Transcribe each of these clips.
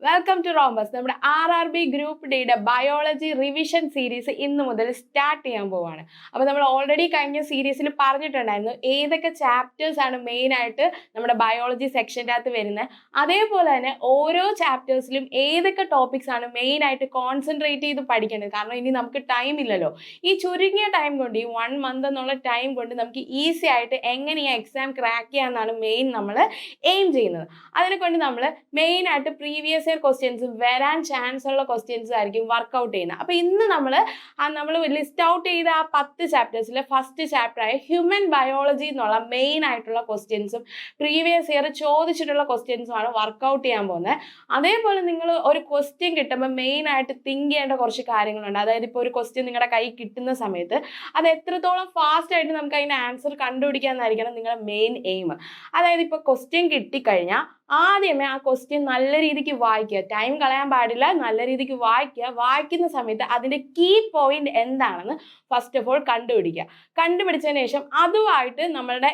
Welcome to Rhombus. നമ്മുടെ RRB group ഡിയുടെ biology revision series ഇന്ന് മുതൽ സ്റ്റാർട്ട് ചെയ്യാൻ പോവാണ്. അപ്പോൾ നമ്മൾ ഓൾറെഡി കഴിഞ്ഞ സീരീസിൽ പറഞ്ഞിട്ടുണ്ടായിരുന്നു ഏതൊക്കെ ചാപ്റ്റേഴ്സ് ആണ് മെയിൻ ആയിട്ട് നമ്മുടെ ബയോളജി സെക്ഷൻ്റെ അകത്ത് വരുന്നത്. അതേപോലെ തന്നെ ഓരോ ചാപ്റ്റേഴ്സിലും ഏതൊക്കെ ടോപ്പിക്സ് ആണ് മെയിൻ ആയിട്ട് കോൺസെൻട്രേറ്റ് ചെയ്ത് പഠിക്കേണ്ടത്. കാരണം ഇനി നമുക്ക് ടൈം ഇല്ലല്ലോ. ഈ ചുരുങ്ങിയ ടൈം കൊണ്ട്, ഈ 1 month എന്നുള്ള ടൈം കൊണ്ട് നമുക്ക് ഈസി ആയിട്ട് എങ്ങനെ ഈ എക്സാം ക്രാക്ക് ചെയ്യാമെന്നാണ് മെയിൻ നമ്മൾ എയിം ചെയ്യുന്നത്. അതിനെ കൊണ്ട് നമ്മൾ മെയിൻ ആയിട്ട് പ്രീവിയസ് ഇയർ ക്വസ്റ്റ്യൻസ് വരാൻ ചാൻസ് ഉള്ള ക്വസ്റ്റ്യൻസ് ആയിരിക്കും വർക്ക്ഔട്ട് ചെയ്യുന്നത്. അപ്പോൾ ഇന്ന് നമ്മൾ ലിസ്റ്റ് ഔട്ട് ചെയ്ത ആ 10 ചാപ്റ്റേഴ്സിലെ ഫസ്റ്റ് ചാപ്റ്ററായ ഹ്യൂമൻ ബയോളജി എന്നുള്ള മെയിൻ ആയിട്ടുള്ള ക്വസ്റ്റ്യൻസും പ്രീവിയസ് ഇയർ ചോദിച്ചിട്ടുള്ള ക്വസ്റ്റ്യൻസുമാണ് വർക്ക്ഔട്ട് ചെയ്യാൻ പോകുന്നത്. അതേപോലെ നിങ്ങൾ ഒരു ക്വസ്റ്റ്യൻ കിട്ടുമ്പോൾ മെയിൻ ആയിട്ട് തിങ്ക് ചെയ്യേണ്ട കുറച്ച് കാര്യങ്ങളുണ്ട്. അതായത് ഇപ്പോൾ ഒരു ക്വസ്റ്റ്യൻ നിങ്ങളുടെ കയ്യിൽ കിട്ടുന്ന സമയത്ത് അത് എത്രത്തോളം ഫാസ്റ്റ് ആയിട്ട് നമുക്ക് അതിൻ്റെ ആൻസർ കണ്ടുപിടിക്കാമെന്നായിരിക്കണം നിങ്ങളുടെ മെയിൻ എയിം. അതായത് ഇപ്പോൾ ക്വസ്റ്റ്യൻ കിട്ടിക്കഴിഞ്ഞാൽ ആദ്യമേ ആ ക്വസ്റ്റ്യൻ നല്ല രീതിക്ക് വായിക്കുക, ടൈം കളയാൻ പാടില്ല, നല്ല രീതിക്ക് വായിക്കുക. വായിക്കുന്ന സമയത്ത് അതിൻ്റെ കീ പോയിന്റ് എന്താണെന്ന് ഫസ്റ്റ് ഓഫ് ഓൾ കണ്ടുപിടിച്ചതിന് ശേഷം അതുമായിട്ട് നമ്മളുടെ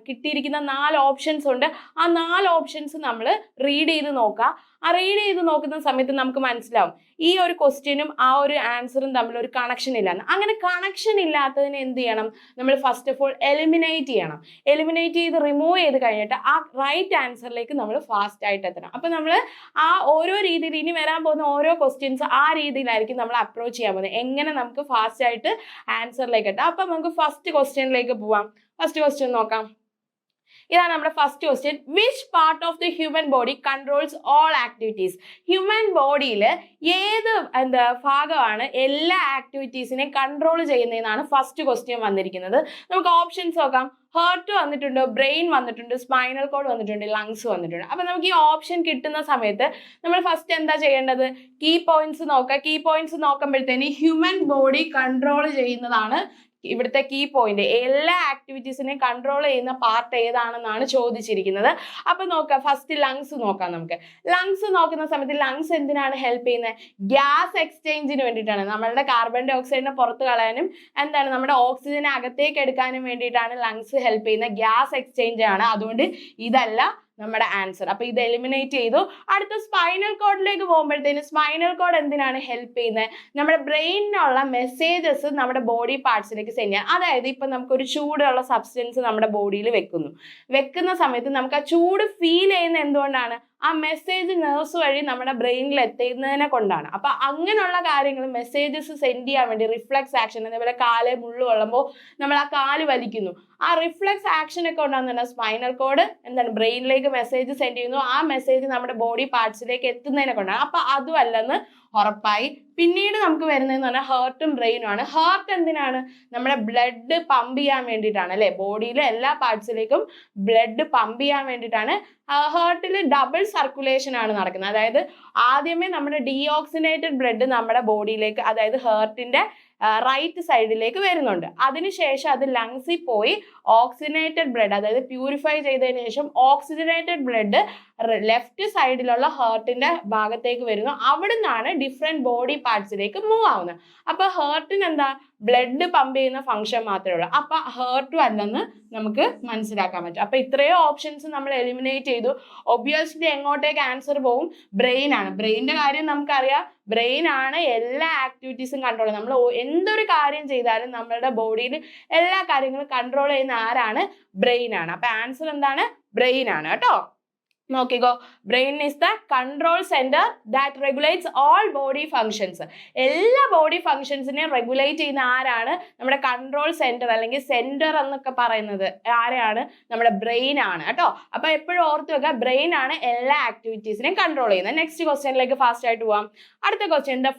കിട്ടിയിരിക്കുന്ന 4 ഓപ്ഷൻസ് ഉണ്ട്. ആ 4 ഓപ്ഷൻസ് നമ്മൾ റീഡ് ചെയ്ത് നോക്കുക. ആ റീഡ് ചെയ്ത് നോക്കുന്ന സമയത്ത് നമുക്ക് മനസ്സിലാവും ഈ ഒരു ക്വസ്റ്റ്യനും ആ ഒരു ആൻസറും തമ്മിൽ ഒരു കണക്ഷൻ ഇല്ലാന്ന്. അങ്ങനെ കണക്ഷൻ ഇല്ലാത്തതിന് എന്ത് ചെയ്യണം? നമ്മൾ ഫസ്റ്റ് ഓഫ് ഓൾ എലിമിനേറ്റ് ചെയ്യണം. എലിമിനേറ്റ് ചെയ്ത് റിമൂവ് ചെയ്ത് കഴിഞ്ഞിട്ട് ആ റൈറ്റ് ആൻസറിലേക്ക് നമ്മൾ ഫാസ്റ്റ് ആയിട്ട് എത്തണം. അപ്പം നമ്മൾ ആ ഓരോ രീതിയിൽ ഇനി വരാൻ പോകുന്ന ഓരോ ക്വസ്റ്റ്യൻസ് ആ രീതിയിലായിരിക്കും നമ്മൾ അപ്രോച്ച് ചെയ്യാൻ പോകുന്നത്. എങ്ങനെ നമുക്ക് ഫാസ്റ്റ് ആയിട്ട് ആൻസറിലേക്ക് എത്താം. അപ്പം നമുക്ക് ഫസ്റ്റ് ക്വസ്റ്റ്യനിലേക്ക് പോവാം. ഫസ്റ്റ് ക്വസ്റ്റ്യൻ നോക്കാം. ഇതാണ് നമ്മുടെ first question. Which part of the human body controls all activities? Human ബോഡിയിൽ ഏത് ഭാഗമാണ് എല്ലാ ആക്ടിവിറ്റീസിനെയും കൺട്രോൾ ചെയ്യുന്നതെന്നാണ് ഫസ്റ്റ് ക്വസ്റ്റ്യൻ വന്നിരിക്കുന്നത്. നമുക്ക് ഓപ്ഷൻസ് നോക്കാം. ഹാർട്ട് വന്നിട്ടുണ്ട്, ബ്രെയിൻ വന്നിട്ടുണ്ട്, സ്പൈനൽ കോഡ് വന്നിട്ടുണ്ട്, ലങ്സ് വന്നിട്ടുണ്ട്. അപ്പം നമുക്ക് ഈ ഓപ്ഷൻ കിട്ടുന്ന സമയത്ത് നമ്മൾ ഫസ്റ്റ് എന്താ ചെയ്യേണ്ടത്? കീ പോയിന്റ്സ് നോക്കുക. കീ പോയിന്റ്സ് നോക്കുമ്പോഴത്തേന് ഹ്യൂമൻ ബോഡി കൺട്രോൾ ചെയ്യുന്നതാണ് ഇവിടുത്തെ കീ പോയിന്റ്. എല്ലാ ആക്ടിവിറ്റീസിനെയും കൺട്രോൾ ചെയ്യുന്ന പാർട്ട് ഏതാണെന്നാണ് ചോദിച്ചിരിക്കുന്നത്. അപ്പൊ നോക്കാം, ഫസ്റ്റ് ലങ്സ് നോക്കാം. നമുക്ക് ലങ്സ് നോക്കുന്ന സമയത്ത് ലങ്സ് എന്തിനാണ് ഹെൽപ്പ് ചെയ്യുന്നത്? ഗ്യാസ് എക്സ്ചേഞ്ചിന് വേണ്ടിയിട്ടാണ്. നമ്മളുടെ കാർബൺ ഡൈ ഓക്സൈഡിനെ പുറത്ത് കളയാനും നമ്മുടെ ഓക്സിജനെ അകത്തേക്ക് എടുക്കാനും വേണ്ടിയിട്ടാണ് ലങ്സ് ഹെൽപ്പ് ചെയ്യുന്നത്. ഗ്യാസ് എക്സ്ചേഞ്ച് ആണ്. അതുകൊണ്ട് ഇതല്ല നമ്മുടെ ആൻസർ. അപ്പൊ ഇത് എലിമിനേറ്റ് ചെയ്തു. അടുത്ത സ്പൈനൽ കോഡിലേക്ക് പോകുമ്പോഴത്തേന് സ്പൈനൽ കോഡ് എന്തിനാണ് ഹെൽപ്പ് ചെയ്യുന്നത്? നമ്മുടെ ബ്രെയിനിനുള്ള മെസ്സേജസ് നമ്മുടെ ബോഡി പാർട്സിലേക്ക് സെൻഡ് ചെയ്യാം. അതായത് ഇപ്പൊ നമുക്കൊരു ചൂടുള്ള സബ്സ്റ്റൻസ് നമ്മുടെ ബോഡിയിൽ വെക്കുന്ന സമയത്ത് നമുക്ക് ആ ചൂട് ഫീൽ ചെയ്യുന്ന എന്തുകൊണ്ടാണ്? ആ മെസ്സേജ് നെർവ്സ് വഴി നമ്മുടെ ബ്രെയിനിൽ എത്തുന്നതിനെ കൊണ്ടാണ്. അപ്പൊ അങ്ങനെയുള്ള കാര്യങ്ങൾ മെസ്സേജസ് സെൻഡ് ചെയ്യാൻ വേണ്ടി റിഫ്ലെക്സ് ആക്ഷൻ, അതേപോലെ കാല് മുള്ളു കൊള്ളുമ്പോൾ നമ്മൾ ആ കാല് വലിക്കുന്നു, ആ റിഫ്ലെക്സ് ആക്ഷൻ ഒക്കെ ഉണ്ടാകുന്നുണ്ട്. സ്പൈനൽ കോഡ് ബ്രെയിനിലേക്ക് മെസ്സേജ് സെൻഡ് ചെയ്യുന്നു. ആ മെസ്സേജ് നമ്മുടെ ബോഡി പാർട്സിലേക്ക് എത്തുന്നതിനെ കൊണ്ടാണ്. അപ്പൊ അതും അല്ലെന്ന് ഉറപ്പായി. പിന്നീട് നമുക്ക് വരുന്നതെന്ന് പറഞ്ഞാൽ ഹാർട്ടും ബ്രെയിനും ആണ്. ഹാർട്ട് എന്തിനാണ്? നമ്മുടെ ബ്ലഡ് പമ്പ് ചെയ്യാൻ വേണ്ടിയിട്ടാണ്, അല്ലെ? ബോഡിയിലെ എല്ലാ പാർട്സിലേക്കും ബ്ലഡ് പമ്പ് ചെയ്യാൻ വേണ്ടിയിട്ടാണ്. ഹാർട്ടിൽ ഡബിൾ സർക്കുലേഷൻ ആണ് നടക്കുന്നത്. അതായത് ആദ്യമേ നമ്മുടെ ഡീഓക്സിനേറ്റഡ് ബ്ലഡ് നമ്മുടെ ബോഡിയിലേക്ക്, അതായത് ഹാർട്ടിന്റെ റൈറ്റ് സൈഡിലേക്ക് വരുന്നുണ്ട്. അതിനുശേഷം അത് ലങ്സിൽ പോയി ഓക്സിജനേറ്റഡ് ബ്ലഡ്, അതായത് പ്യൂരിഫൈ ചെയ്തതിന് ശേഷം ഓക്സിജനേറ്റഡ് ബ്ലഡ് ലെഫ്റ്റ് സൈഡിലുള്ള ഹാർട്ടിന്റെ ഭാഗത്തേക്ക് വരുന്നു. അവിടുന്നാണ് ഡിഫറെന്റ് ബോഡി പാർട്സിലേക്ക് മൂവ് ആവുന്നത്. അപ്പൊ ഹാർട്ടിന് ബ്ലഡ് പമ്പ് ചെയ്യുന്ന ഫംഗ്ഷൻ മാത്രമേ ഉള്ളൂ. അപ്പൊ ഹാർട്ടും അല്ലെന്ന് നമുക്ക് മനസ്സിലാക്കാൻ പറ്റും. അപ്പൊ ഇത്രയും ഓപ്ഷൻസ് നമ്മൾ എലിമിനേറ്റ് ചെയ്തു. ഒബ്വിയസ്ലി എങ്ങോട്ടേക്ക് ആൻസർ പോവും? ബ്രെയിൻ ആണ്. ബ്രെയിനിന്റെ കാര്യം നമുക്കറിയാം. ബ്രെയിൻ ആണ് എല്ലാ ആക്ടിവിറ്റീസും കൺട്രോൾ ചെയ്യുന്നത്. നമ്മൾ എന്തൊരു കാര്യം ചെയ്താലും നമ്മളുടെ ബോഡിയിൽ എല്ലാ കാര്യങ്ങളും കൺട്രോൾ ചെയ്യുന്ന ആരാണ്? ബ്രെയിൻ ആണ്. അപ്പൊ ആൻസർ എന്താണ്? ബ്രെയിൻ ആണ് കേട്ടോ. നോക്കിക്കോ, brain is the control centre that regulates all body functions. എല്ലാ ബോഡി ഫങ്ഷൻസിനെയും റെഗുലേറ്റ് ചെയ്യുന്ന ആരാണ്? നമ്മുടെ കൺട്രോൾ സെന്റർ, അല്ലെങ്കിൽ സെന്റർ എന്നൊക്കെ പറയുന്നത് ആരാണ്? നമ്മുടെ ബ്രെയിൻ ആണ് കേട്ടോ. അപ്പൊ എപ്പോഴും ഓർത്ത് വെക്കുക, ബ്രെയിൻ ആണ് എല്ലാ ആക്ടിവിറ്റീസിനെയും കൺട്രോൾ ചെയ്യുന്നത്. നെക്സ്റ്റ് ക്വസ്റ്റ്യനിലേക്ക് ഫാസ്റ്റ് ആയിട്ട് പോവാം. അടുത്ത question, the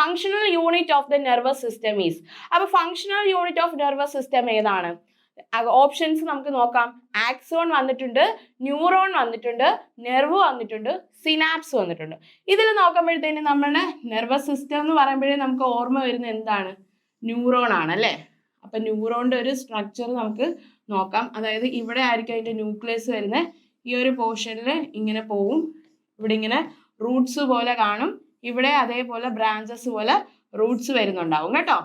functional unit of the nervous system is. അപ്പൊ functional unit of nervous system ഏതാണ്? ഓപ്ഷൻസ് നമുക്ക് നോക്കാം. ആക്സോൺ വന്നിട്ടുണ്ട്, ന്യൂറോൺ വന്നിട്ടുണ്ട്, നെർവ് വന്നിട്ടുണ്ട്, സിനാപ്സ് വന്നിട്ടുണ്ട്. ഇതിൽ നോക്കുമ്പോഴത്തേന് നമ്മുടെ നെർവസ് സിസ്റ്റം എന്ന് പറയുമ്പോഴേ നമുക്ക് ഓർമ്മ വരുന്നത് എന്താണ്? ന്യൂറോൺ ആണ്, അല്ലേ? അപ്പൊ ന്യൂറോണിന്റെ ഒരു സ്ട്രക്ചർ നമുക്ക് നോക്കാം. അതായത് ഇവിടെ ആയിരിക്കും അതിന്റെ ന്യൂക്ലിയസ് വരുന്നത്. ഈ ഒരു പോർഷനിൽ ഇങ്ങനെ പോവും. ഇവിടെ ഇങ്ങനെ റൂട്ട്സ് പോലെ കാണും. ഇവിടെ അതേപോലെ ബ്രാഞ്ചസ് പോലെ റൂട്ട്സ് വരുന്നുണ്ടാവും കേട്ടോ.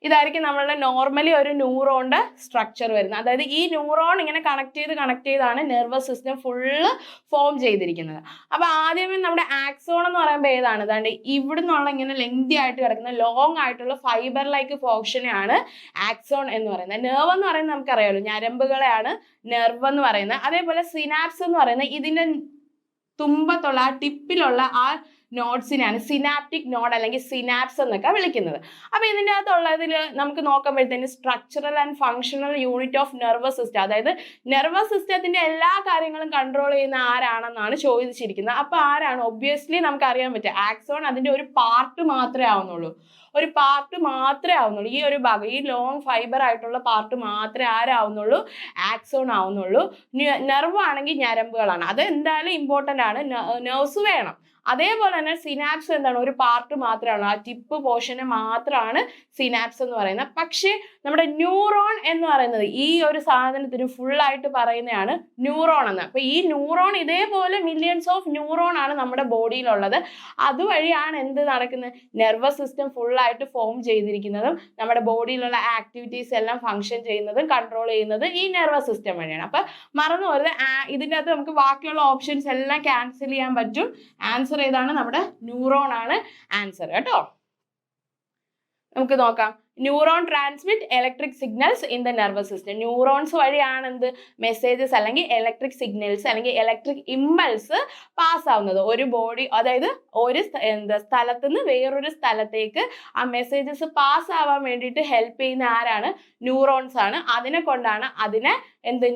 ഇതായിരിക്കും നമ്മളുടെ നോർമലി ഒരു ന്യൂറോണിന്റെ സ്ട്രക്ചർ വരുന്നത്. അതായത് ഈ ന്യൂറോൺ ഇങ്ങനെ കണക്ട് ചെയ്താണ് നെർവസ് സിസ്റ്റം ഫുള്ള് ഫോം ചെയ്തിരിക്കുന്നത്. അപ്പൊ ആദ്യമേ നമ്മുടെ ആക്സോൺ എന്ന് പറയുമ്പോൾ ഏതാണ്? അതാണ്ട് ഇവിടെ നിന്നുള്ള ഇങ്ങനെ ലെങ്തി ആയിട്ട് കിടക്കുന്ന ലോങ് ആയിട്ടുള്ള ഫൈബർ ലൈക്ക് പോർഷനെയാണ് ആക്സോൺ എന്ന് പറയുന്നത്. നെർവ് എന്ന് പറയുന്നത് നമുക്കറിയാമല്ലോ, ഞരമ്പുകളെയാണ് നെർവ് എന്ന് പറയുന്നത്. അതേപോലെ സിനാപ്സ് എന്ന് പറയുന്നത് ഇതിന്റെ തുമ്പത്തുള്ള ആ ടിപ്പിലുള്ള ആ നോഡ്സിനെയാണ് സിനാപ്റ്റിക് നോഡ് അല്ലെങ്കിൽ സിനാപ്സ് എന്നൊക്കെ വിളിക്കുന്നത്. അപ്പൊ ഇതിൻ്റെ അകത്തുള്ളതിൽ നമുക്ക് നോക്കുമ്പോഴത്തേന് structural and functional unit of nervous system, അതായത് നെർവസ് സിസ്റ്റത്തിന്റെ എല്ലാ കാര്യങ്ങളും കൺട്രോൾ ചെയ്യുന്ന ആരാണെന്നാണ് ചോദിച്ചിരിക്കുന്നത്. അപ്പൊ ആരാണ്? ഒബ്വിയസ്ലി നമുക്ക് അറിയാൻ പറ്റും, ആക്സോൺ അതിന്റെ ഒരു പാർട്ട് മാത്രമേ ആവുന്നുള്ളൂ. ഈ ഒരു ഭാഗം, ഈ ലോങ് ഫൈബർ ആയിട്ടുള്ള പാർട്ട് മാത്രമേ ആരാവുന്നുള്ളൂ? ആക്സോൺ ആവുന്നുള്ളൂ. നെർവ് ആണെങ്കിൽ ഞരമ്പുകളാണ്. അത് എന്തായാലും ഇമ്പോർട്ടൻ്റ് ആണ്, നെർവ്സ് വേണം. അതേപോലെ തന്നെ സിനാപ്സ് എന്താണ്? ഒരു പാർട്ട് മാത്രമാണ്, ആ ടിപ്പ് പോർഷന് മാത്രമാണ് സിനാപ്സ് എന്ന് പറയുന്നത്. പക്ഷേ നമ്മുടെ ന്യൂറോൺ എന്ന് പറയുന്നത് ഈ ഒരു സാധനത്തിന് ഫുള്ളായിട്ട് പറയുന്നതാണ് ന്യൂറോൺ എന്ന്. അപ്പൊ ഈ ന്യൂറോൺ ഇതേപോലെ മില്യൺസ് ഓഫ് ന്യൂറോൺ ആണ് നമ്മുടെ ബോഡിയിലുള്ളത്. അതുവഴിയാണ് എന്ത് നടക്കുന്നത്? നെർവസ് സിസ്റ്റം ഫുള്ളായിട്ട് ഫോം ചെയ്തിരിക്കുന്നതും നമ്മുടെ ബോഡിയിലുള്ള ആക്ടിവിറ്റീസ് എല്ലാം ഫങ്ഷൻ ചെയ്യുന്നതും കൺട്രോൾ ചെയ്യുന്നതും ഈ നെർവസ് സിസ്റ്റം വഴിയാണ്. അപ്പൊ മറന്നു പോരുത്, ഇതിൻ്റെ അകത്ത് നമുക്ക് ബാക്കിയുള്ള ഓപ്ഷൻസ് എല്ലാം ക്യാൻസൽ ചെയ്യാൻ പറ്റും. ആൻസർ ഏതാണ്? നമ്മുടെ ന്യൂറോൺ ആണ് ആൻസർ കേട്ടോ. നമുക്ക് നോക്കാം. Neuron transmit electric signals in the nervous system. Neurons വഴിയാണ് എന്ത് മെസ്സേജസ് അല്ലെങ്കിൽ ഇലക്ട്രിക് സിഗ്നൽസ് അല്ലെങ്കിൽ ഇലക്ട്രിക് ഇമ്പൾസ് പാസ് ആവുന്നത്. ഒരു ബോഡി, അതായത് ഒരു സ്ഥലത്ത് നിന്ന് വേറൊരു സ്ഥലത്തേക്ക് ആ മെസ്സേജസ് പാസ് ആവാൻ വേണ്ടിയിട്ട് ഹെൽപ്പ് ചെയ്യുന്ന ആരാണ്? ന്യൂറോൺസ് ആണ്. അതിനെ കൊണ്ടാണ് അതിനെ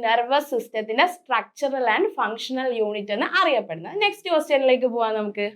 നെർവസ് സിസ്റ്റത്തിന്റെ സ്ട്രക്ചറൽ ആൻഡ് ഫങ്ഷണൽ യൂണിറ്റ് എന്ന് അറിയപ്പെടുന്നത്. നെക്സ്റ്റ് ക്വസ്റ്റ്യനിലേക്ക് പോവാം നമുക്ക്.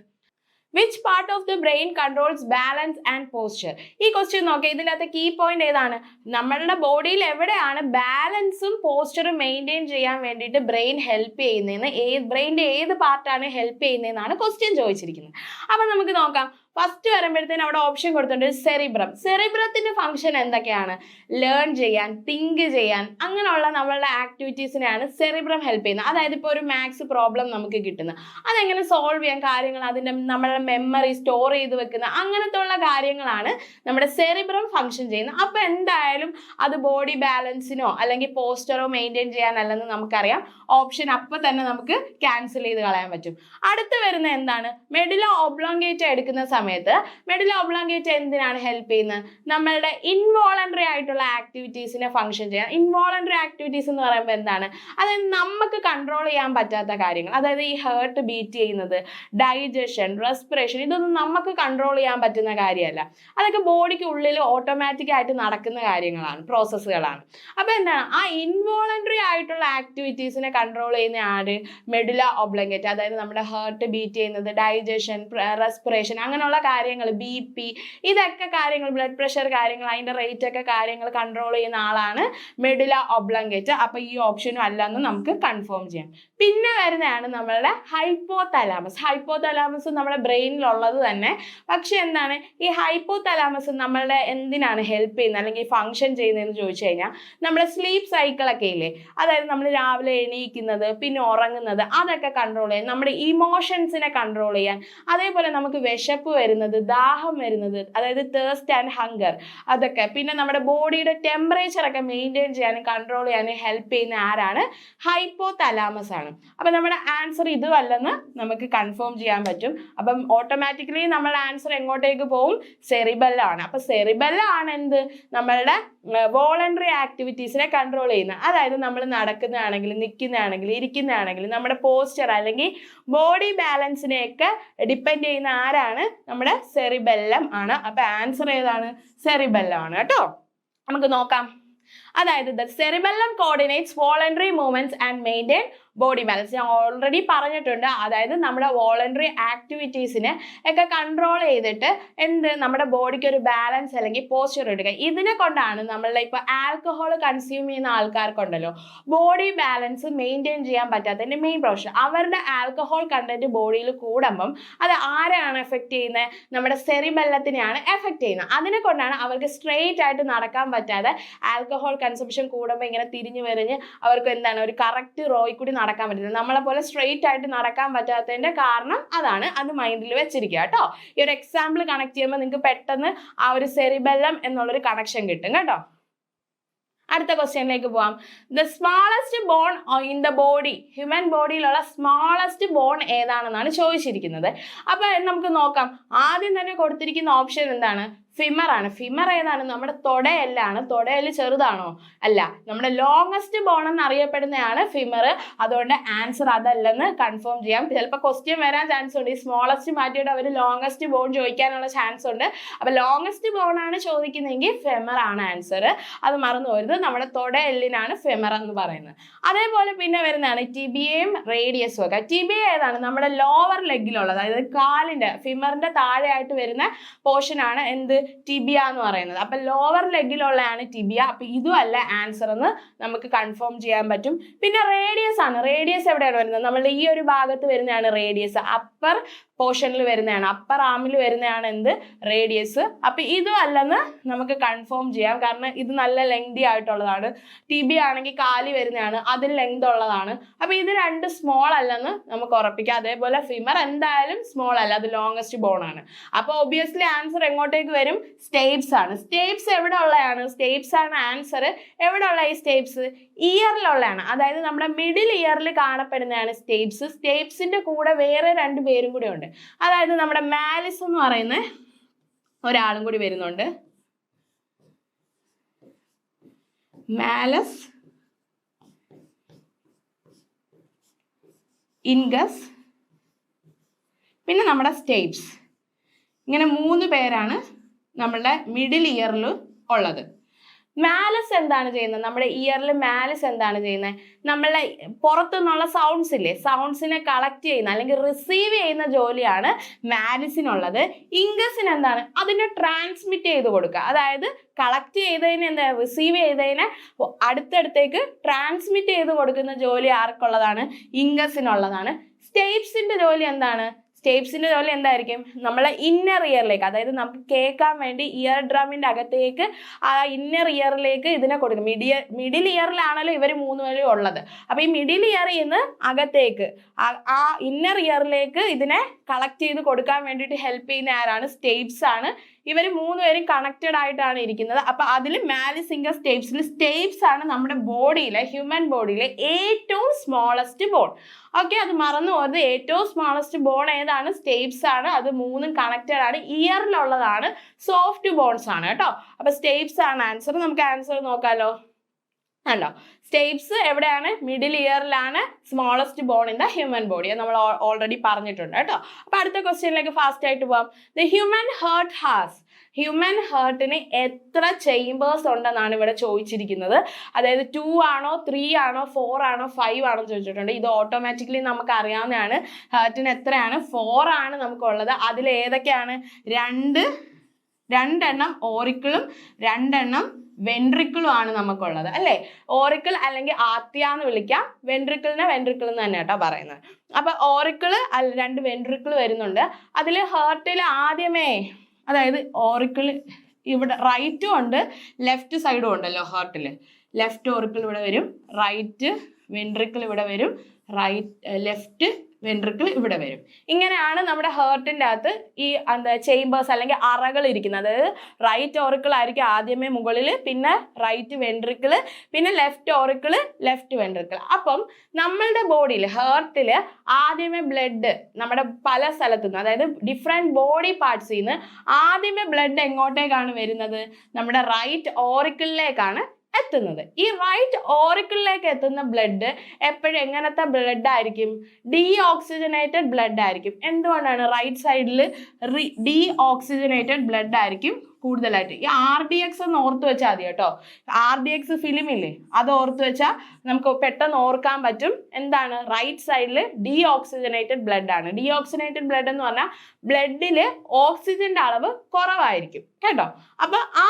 Which part of the brain controls balance and posture? ഈ ക്വസ്റ്റ്യൻ നോക്കാം. ഇതിനകത്ത് കീ പോയിന്റ് ഏതാണ്? നമ്മളുടെ ബോഡിയിൽ എവിടെയാണ് ബാലൻസും പോസ്ചറും മെയിൻറ്റെയിൻ ചെയ്യാൻ വേണ്ടിയിട്ട് ബ്രെയിൻ ഹെൽപ്പ് ചെയ്യുന്നതെന്ന്, ബ്രെയിൻ്റെ ഏത് പാർട്ടാണ് ഹെൽപ്പ് ചെയ്യുന്നതെന്നാണ് ക്വസ്റ്റ്യൻ ചോദിച്ചിരിക്കുന്നത്. അപ്പം നമുക്ക് നോക്കാം. ഫസ്റ്റ് വരുമ്പോഴത്തേന് അവിടെ ഓപ്ഷൻ കൊടുത്തിട്ടുണ്ട് സെറിബ്രം. സെറിബ്രത്തിന്റെ ഫംഗ്ഷൻ എന്തൊക്കെയാണ്? ലേൺ ചെയ്യാൻ, തിങ്ക് ചെയ്യാൻ, അങ്ങനെയുള്ള നമ്മളുടെ ആക്ടിവിറ്റീസിനെയാണ് സെറിബ്രം ഹെൽപ്പ് ചെയ്യുന്നത്. അതായത് ഇപ്പോൾ ഒരു മാത്സ് പ്രോബ്ലം നമുക്ക് കിട്ടുന്നത്, അതെങ്ങനെ സോൾവ് ചെയ്യാൻ കാര്യങ്ങൾ, അതിൻ്റെ നമ്മളുടെ മെമ്മറി സ്റ്റോർ ചെയ്ത് വെക്കുന്ന അങ്ങനത്തെ ഉള്ള കാര്യങ്ങളാണ് നമ്മുടെ സെറിബ്രം ഫംഗ്ഷൻ ചെയ്യുന്നത്. അപ്പോൾ എന്തായാലും അത് ബോഡി ബാലൻസിനോ അല്ലെങ്കിൽ പോസ്റ്ററോ മെയിൻറ്റെയിൻ ചെയ്യാനല്ലെന്ന് നമുക്കറിയാം. ഓപ്ഷൻ അപ്പോൾ തന്നെ നമുക്ക് ക്യാൻസൽ ചെയ്ത് കളയാൻ പറ്റും. അടുത്ത് വരുന്ന എന്താണ്? മെഡുല ഒബ്ലോങ്കേറ്റ എടുക്കുന്ന സമയത്ത് മെഡുല ഒബ്ലോങ്കേറ്റ എന്തിനാണ് ഹെൽപ്പ് ചെയ്യുന്നത്? നമ്മളുടെ ഇൻവോളണ്ടറി ആയിട്ടുള്ള ആക്ടിവിറ്റീസിനെ ഫംഗ്ഷൻ ചെയ്യാൻ. ഇൻവോളണ്ടറി ആക്ടിവിറ്റീസ് എന്ന് പറയുമ്പോൾ എന്താണ്? അതായത് നമുക്ക് കൺട്രോൾ ചെയ്യാൻ പറ്റാത്ത കാര്യങ്ങൾ, അതായത് ഈ ഹേർട്ട് ബീറ്റ് ചെയ്യുന്നത്, ഡൈജഷൻ, റെസ്പിറേഷൻ, ഇതൊന്നും നമുക്ക് കൺട്രോൾ ചെയ്യാൻ പറ്റുന്ന കാര്യമല്ല. അതൊക്കെ ബോഡിക്ക് ഉള്ളിൽ ഓട്ടോമാറ്റിക് ആയിട്ട് നടക്കുന്ന കാര്യങ്ങളാണ്, പ്രോസസ്സുകളാണ്. അപ്പോൾ എന്താണ്? ആ ഇൻവോളണ്ടറി ആയിട്ടുള്ള ആക്ടിവിറ്റീസിനെ കൺട്രോൾ ചെയ്യുന്ന ആര്? Medulla oblongata. അതായത് നമ്മുടെ ഹേർട്ട് ബീറ്റ് ചെയ്യുന്നത്, ഡൈജഷൻ, റെസ്പിറേഷൻ, അങ്ങനെയുള്ള കാര്യങ്ങൾ, BP, ഇതൊക്കെ കാര്യങ്ങൾ, ബ്ലഡ് പ്രഷർ കാര്യങ്ങൾ, അതിൻ്റെ റേറ്റ് ഒക്കെ കാര്യങ്ങൾ കൺട്രോൾ ചെയ്യുന്ന ആളാണ് മെഡുല ഒബ്ലോങ്കേറ്റ. അപ്പോൾ ഈ ഓപ്ഷനും അല്ലെന്ന് നമുക്ക് കൺഫേം ചെയ്യാം. പിന്നെ വരുന്നതാണ് നമ്മളുടെ ഹൈപ്പോതലാമസ്. ഹൈപ്പോതലാമസ് നമ്മുടെ ബ്രെയിനിലുള്ളത് തന്നെ. പക്ഷെ എന്താണ് ഈ ഹൈപ്പോതലാമസ് നമ്മളുടെ എന്തിനാണ് ഹെൽപ്പ് ചെയ്യുന്നത് അല്ലെങ്കിൽ ഫങ്ഷൻ ചെയ്യുന്നതെന്ന് ചോദിച്ചു കഴിഞ്ഞാൽ, നമ്മുടെ സ്ലീപ്പ് സൈക്കിളൊക്കെ ഇല്ലേ, അതായത് നമ്മൾ രാവിലെ എണീക്കുന്നത് പിന്നെ ഉറങ്ങുന്നത്, അതൊക്കെ കൺട്രോൾ ചെയ്യാൻ, നമ്മുടെ ഇമോഷൻസിനെ കൺട്രോൾ ചെയ്യാൻ, അതേപോലെ നമുക്ക് വിശപ്പ് വരുന്നത്, ദാഹം വരുന്നത്, അതായത് തേഴ്സ്റ്റ് ആൻഡ് ഹങ്കർ, അതൊക്കെ, പിന്നെ നമ്മുടെ ബോഡിയുടെ ടെമ്പറേച്ചർ ഒക്കെ മെയിൻറ്റെയിൻ ചെയ്യാനും കൺട്രോൾ ചെയ്യാനും ഹെൽപ്പ് ചെയ്യുന്ന ആരാണ്? ഹൈപ്പോതലാമസ് ആണ്. അപ്പം നമ്മുടെ ആൻസർ ഇതുമല്ലെന്ന് നമുക്ക് കൺഫേം ചെയ്യാൻ പറ്റും. അപ്പം ഓട്ടോമാറ്റിക്കലി നമ്മളുടെ ആൻസർ എങ്ങോട്ടേക്ക് പോകും? സെറിബെല്ലാണ്. അപ്പം സെറിബെല്ലാണ് എന്ത്? നമ്മളുടെ വോളണ്ടറി ആക്ടിവിറ്റീസിനെ കൺട്രോൾ ചെയ്യുന്നത്. അതായത് നമ്മൾ നടക്കുന്നതാണെങ്കിൽ, നിൽക്കുന്നതാണെങ്കിൽ, ഇരിക്കുന്നതാണെങ്കിൽ, നമ്മുടെ പോസ്ചർ അല്ലെങ്കിൽ ബോഡി ബാലൻസിനെയൊക്കെ ഡിപ്പെൻഡ് ചെയ്യുന്ന ആരാണ്? നമ്മുടെ സെറിബെല്ലം ആണ്. അപ്പം ആൻസർ ഏതാണ്? സെറിബെല്ലം ആണ് കേട്ടോ. നമുക്ക് നോക്കാം. അതായത് the cerebellum coordinates voluntary movements and maintain body balance. ഞാൻ ഓൾറെഡി പറഞ്ഞിട്ടുണ്ട്. അതായത് നമ്മുടെ വോളണ്ടറി ആക്ടിവിറ്റീസിനെ ഒക്കെ കൺട്രോൾ ചെയ്തിട്ട് നമ്മുടെ ബോഡിക്ക് ഒരു ബാലൻസ് അല്ലെങ്കിൽ പോസ്ചർ എടുക്കുക. ഇതിനെ കൊണ്ടാണ് നമ്മളുടെ ഇപ്പോൾ ആൽക്കഹോൾ കൺസ്യൂം ചെയ്യുന്ന ആൾക്കാർക്കുണ്ടല്ലോ ബോഡി ബാലൻസ് മെയിൻറ്റെയിൻ ചെയ്യാൻ പറ്റാത്തതിൻ്റെ മെയിൻ പ്രൊഫഷൻ. അവരുടെ ആൽക്കഹോൾ കണ്ടന്റ് ബോഡിയിൽ കൂടുമ്പം അത് ആരെയാണ് എഫക്റ്റ് ചെയ്യുന്നത്? നമ്മുടെ സെറിബെല്ലത്തിനെയാണ് എഫക്റ്റ് ചെയ്യുന്നത്. അതിനെ കൊണ്ടാണ് അവർക്ക് സ്ട്രെയിറ്റ് ആയിട്ട് നടക്കാൻ പറ്റാതെ, ആൽക്കഹോൾ കൺസംഷൻ കൂടുമ്പോൾ ഇങ്ങനെ തിരിഞ്ഞു വരിഞ്ഞ് അവർക്ക് എന്താണ് ഒരു കറക്റ്റ് റോയിൽ കൂടി നടക്കാൻ പറ്റുന്നത്. നമ്മളെ പോലെ സ്ട്രെയിറ്റ് ആയിട്ട് നടക്കാൻ പറ്റാത്തതിന്റെ കാരണം അതാണ്. അത് മൈൻഡിൽ വെച്ചിരിക്കുക കേട്ടോ. ഈ ഒരു എക്സാമ്പിൾ കണക്ട് ചെയ്യുമ്പോൾ നിങ്ങൾക്ക് പെട്ടെന്ന് ആ ഒരു സെറിബെല്ലം എന്നുള്ളൊരു കണക്ഷൻ കിട്ടും കേട്ടോ. അടുത്ത ക്വസ്റ്റ്യനിലേക്ക് പോവാം. The smallest bone in the body, human ബോഡിയിലുള്ള സ്മാളസ്റ്റ് ബോൺ ഏതാണെന്നാണ് ചോദിച്ചിരിക്കുന്നത്. അപ്പൊ നമുക്ക് നോക്കാം. ആദ്യം തന്നെ കൊടുത്തിരിക്കുന്ന ഓപ്ഷൻ എന്താണ്? ഫിമർ ആണ്. ഫിമർ ഏതാണ്? നമ്മുടെ തൊടയെല്ലാണ്. തൊടയെല്ല് ചെറുതാണോ? അല്ല, നമ്മുടെ ലോങ്ങസ്റ്റ് ബോൺ എന്ന് അറിയപ്പെടുന്നതാണ് ഫിമർ. അതുകൊണ്ട് ആൻസർ അതല്ലെന്ന് കൺഫേം ചെയ്യാം. ചിലപ്പോൾ ക്വസ്റ്റ്യൻ വരാൻ ചാൻസ് ഉണ്ട്. ഈ സ്മോളസ്റ്റ് മാറ്റിയിട്ട് അവർ ലോങ്ങസ്റ്റ് ബോൺ ചോദിക്കാനുള്ള ചാൻസ് ഉണ്ട്. അപ്പൊ ലോങ്ങസ്റ്റ് ബോൺ ആണ് ചോദിക്കുന്നതെങ്കിൽ ഫെമർ ആണ് ആൻസർ. അത് മറന്നു പോരുത്. നമ്മുടെ തൊടയെല്ലിനാണ് ഫെമർ എന്ന് പറയുന്നത്. അതേപോലെ പിന്നെ വരുന്നതാണ് ടിബിയയും റേഡിയസും ഒക്കെ. ടിബിയ ഏതാണ്? നമ്മുടെ ലോവർ ലെഗിലുള്ളത്, അതായത് കാലിന്റെ ഫിമറിന്റെ താഴെയായിട്ട് വരുന്ന പോർഷൻ ആണ് എന്ത്? ടിബിയ എന്ന് പറയുന്നത്. അപ്പൊ ലോവർ ലെഗിലുള്ളതാണ് ടിബിയ. അപ്പൊ ഇതും അല്ല ആൻസർ എന്ന് നമുക്ക് കൺഫേം ചെയ്യാൻ പറ്റും. പിന്നെ റേഡിയസ് ആണ്. റേഡിയസ് എവിടെയാണ് വരുന്നത്? നമ്മൾ ഈ ഒരു ഭാഗത്ത് വരുന്നതാണ് റേഡിയസ്. അപ്പർ പോർഷനിൽ വരുന്നതാണ്, അപ്പർ ആമിൽ വരുന്നതാണ് എന്ത്? റേഡിയസ്. അപ്പൊ ഇതും അല്ലെന്ന് നമുക്ക് കൺഫേം ചെയ്യാം. കാരണം ഇത് നല്ല ലെങ്തി ആയിട്ടുള്ളതാണ്. ടിബിയ ആണെങ്കിൽ കാലി വരുന്നതാണ്, അതിൽ ലെങ്ത് ഉള്ളതാണ്. അപ്പൊ ഇത് രണ്ട് സ്മോൾ അല്ലെന്ന് നമുക്ക് ഉറപ്പിക്കാം. അതേപോലെ ഫിമർ എന്തായാലും സ്മോൾ അല്ല, അത് ലോങ്ങസ്റ്റ് ബോൺ ആണ്. അപ്പൊ ഒബിയസ്ലി ആൻസർ എങ്ങോട്ടേക്ക് വരും? സ്റ്റേപ്സ് ആണ്. സ്റ്റേപ്സ് എവിടെ ഉള്ളതാണ്? സ്റ്റേപ്സ് ആണ് ആൻസർ. എവിടെ ഉള്ള ഈ സ്റ്റേപ്സ്? ഇയറിലുള്ളതാണ്. അതായത് നമ്മുടെ മിഡിൽ ഇയറിൽ കാണപ്പെടുന്നതാണ് സ്റ്റേപ്സ്. സ്റ്റേപ്സിന്റെ കൂടെ വേറെ രണ്ട് പേരും കൂടെ ഉണ്ട്. അതായത് നമ്മുടെ മാലിസ് എന്ന് പറയുന്ന ഒരാളും കൂടി വരുന്നുണ്ട്. മാലസ്, ഇൻഗസ്, പിന്നെ നമ്മുടെ സ്റ്റേപ്സ്. ഇങ്ങനെ 3 പേരാണ് നമ്മളുടെ മിഡിൽ ഇയറിൽ ഉള്ളത്. മാലസ് എന്താണ് ചെയ്യുന്നത്? നമ്മുടെ ഇയറിൽ മാലസ് എന്താണ് ചെയ്യുന്നത്? നമ്മളെ പുറത്തുനിന്നുള്ള സൗണ്ട്സ് ഇല്ലേ, സൗണ്ട്സിനെ കളക്ട് ചെയ്യുന്ന അല്ലെങ്കിൽ റിസീവ് ചെയ്യുന്ന ജോലിയാണ് മാലിസിനുള്ളത്. ഇംഗസിന് എന്താണ്? അതിനെ ട്രാൻസ്മിറ്റ് ചെയ്ത് കൊടുക്കുക. അതായത് കളക്ട് ചെയ്തതിന് എന്താ, റിസീവ് ചെയ്തതിനെ അടുത്തടുത്തേക്ക് ട്രാൻസ്മിറ്റ് ചെയ്ത് കൊടുക്കുന്ന ജോലി ആർക്കുള്ളതാണ്? ഇംഗസിനുള്ളതാണ്. സ്റ്റേപ്സിന്റെ ജോലി എന്താണ്? സ്റ്റേപ്സിന്റെ ജോലി എന്തായിരിക്കും? നമ്മളെ ഇന്നർ ഇയറിലേക്ക്, അതായത് നമുക്ക് കേൾക്കാൻ വേണ്ടി ഇയർ ഡ്രമ്മിന്റെ അകത്തേക്ക് ആ ഇന്നർ ഇയറിലേക്ക് ഇതിനെ കൊടുക്കും. മിഡിൽ ഇയറിലാണല്ലോ ഇവർ 3 പേരും ഉള്ളത്. അപ്പൊ ഈ മിഡിൽ ഇയറിൽ നിന്ന് അകത്തേക്ക് ആ ഇന്നർ ഇയറിലേക്ക് ഇതിനെ കളക്ട് ചെയ്ത് കൊടുക്കാൻ വേണ്ടിയിട്ട് ഹെൽപ്പ് ചെയ്യുന്ന ആരാണ്? സ്റ്റേപ്സ് ആണ്. ഇവർ 3 പേരും കണക്റ്റഡ് ആയിട്ടാണ് ഇരിക്കുന്നത്. അപ്പൊ അതിൽ മാലിസ്, ഇംഗസ്, സ്റ്റേപ്സിൽ സ്റ്റേപ്സ് ആണ് നമ്മുടെ ബോഡിയിലെ, ഹ്യൂമൻ ബോഡിയിലെ ഏറ്റവും സ്മോളസ്റ്റ് ബോൺ. ഓക്കെ, അത് മറന്നു പോയത്. ഏറ്റവും സ്മോളസ്റ്റ് ബോൺ ഏതാണ്? സ്റ്റേപ്സ് ആണ്. അത് 3ഉം കണക്റ്റഡ് ആണ്. ഇയറിലുള്ളതാണ് സോഫ്റ്റ് ബോൺസ് ആണ് കേട്ടോ. അപ്പൊ സ്റ്റേപ്സ് ആണ് ആൻസർ. നമുക്ക് ആൻസർ നോക്കാലോ. ഉണ്ടോ? സ്റ്റേപ്സ് എവിടെയാണ്? മിഡിൽ ഇയറിലാണ് smallest bone in the human body. നമ്മൾ ഓൾറെഡി പറഞ്ഞിട്ടുണ്ട് കേട്ടോ. അപ്പൊ അടുത്ത ക്വസ്റ്റ്യനിലേക്ക് ഫാസ്റ്റ് ആയിട്ട് പോവാം. The human heart has, human ഹേർട്ടിന് എത്ര ചേംബേഴ്സ് ഉണ്ടെന്നാണ് ഇവിടെ ചോദിച്ചിരിക്കുന്നത്. അതായത് 2 ആണോ 3 ആണോ 4 ആണോ 5 ആണോ ചോദിച്ചിട്ടുണ്ട്. ഇത് ഓട്ടോമാറ്റിക്കലി നമുക്ക് അറിയാവുന്നതാണ്. ഹേർട്ടിന് എത്രയാണ്? 4 ആണ് നമുക്കുള്ളത്. അതിൽ ഏതൊക്കെയാണ്? 2 ഓറിക്കിളും 2 വെൻട്രിക്കിളും ആണ് നമുക്കുള്ളത് അല്ലേ. ഓറിക്കിൾ അല്ലെങ്കിൽ ആർട്ടിയ എന്ന് വിളിക്കാം. വെൻട്രിക്കിളിനെ വെൻട്രിക്കിൾ എന്ന് തന്നെ കേട്ടോ പറയുന്നത്. അപ്പൊ ഓറിക്കിള് 2 വെൻട്രിക്കിൾ വരുന്നുണ്ട്. അതിൽ ഹേർട്ടിൽ ആദ്യമേ, അതായത് ഓറിക്കിൾ ഇവിടെ റൈറ്റും ഉണ്ട് ലെഫ്റ്റ് സൈഡും ഉണ്ടല്ലോ ഹേർട്ടിൽ. ലെഫ്റ്റ് ഓറിക്കിൾ ഇവിടെ വരും, റൈറ്റ് വെൻട്രിക്കിൾ ഇവിടെ വരും, ലെഫ്റ്റ് വെൻട്രിക്കിൾ ഇവിടെ വരും. ഇങ്ങനെയാണ് നമ്മുടെ ഹേർട്ടിൻ്റെ അകത്ത് ഈ ചേംബേഴ്സ് അല്ലെങ്കിൽ അറകൾ ഇരിക്കുന്നത്. അതായത് റൈറ്റ് ഓറിക്കിൾ ആയിരിക്കും ആദ്യമേ മുകളിൽ, പിന്നെ റൈറ്റ് വെൻട്രിക്കിൾ, പിന്നെ ലെഫ്റ്റ് ഓറിക്കിൾ, ലെഫ്റ്റ് വെൻട്രിക്കിൾ. അപ്പം നമ്മളുടെ ബോഡിയിൽ ഹേർട്ടിൽ ആദ്യമേ ബ്ലഡ് നമ്മുടെ പല സ്ഥലത്തു നിന്ന്, അതായത് ഡിഫറെൻറ്റ് ബോഡി പാർട്സിൽ നിന്ന് ആദ്യമേ ബ്ലഡ് എങ്ങോട്ടേക്കാണ് വരുന്നത്? നമ്മുടെ റൈറ്റ് ഓറിക്കിളിലേക്കാണ് എത്തുന്നത്. ഈ റൈറ്റ് ഓറിക്കിളിലേക്ക് എത്തുന്ന ബ്ലഡ് എപ്പോഴും എങ്ങനത്തെ ബ്ലഡ് ആയിരിക്കും? ഡീഓക്സിജനേറ്റഡ് ബ്ലഡ് ആയിരിക്കും. എന്തുകൊണ്ടാണ്? റൈറ്റ് സൈഡിൽ ഡീഓക്സിജനേറ്റഡ് ബ്ലഡ് ആയിരിക്കും കൂടുതലായിട്ട്. ഈ RDX എന്ന് ഓർത്ത് വെച്ചാൽ മതി കേട്ടോ. RDX ഫിലിം ഇല്ലേ, അത് ഓർത്ത് വെച്ചാൽ നമുക്ക് പെട്ടെന്ന് ഓർക്കാൻ പറ്റും. എന്താണ്? റൈറ്റ് സൈഡിൽ ഡീഓക്സിജനേറ്റഡ് ബ്ലഡ് ആണ്. ഡീഓക്സിജനേറ്റഡ് ബ്ലഡ് എന്ന് പറഞ്ഞാൽ ബ്ലഡിൽ ഓക്സിജന്റെ അളവ് കുറവായിരിക്കും കേട്ടോ. അപ്പൊ ആ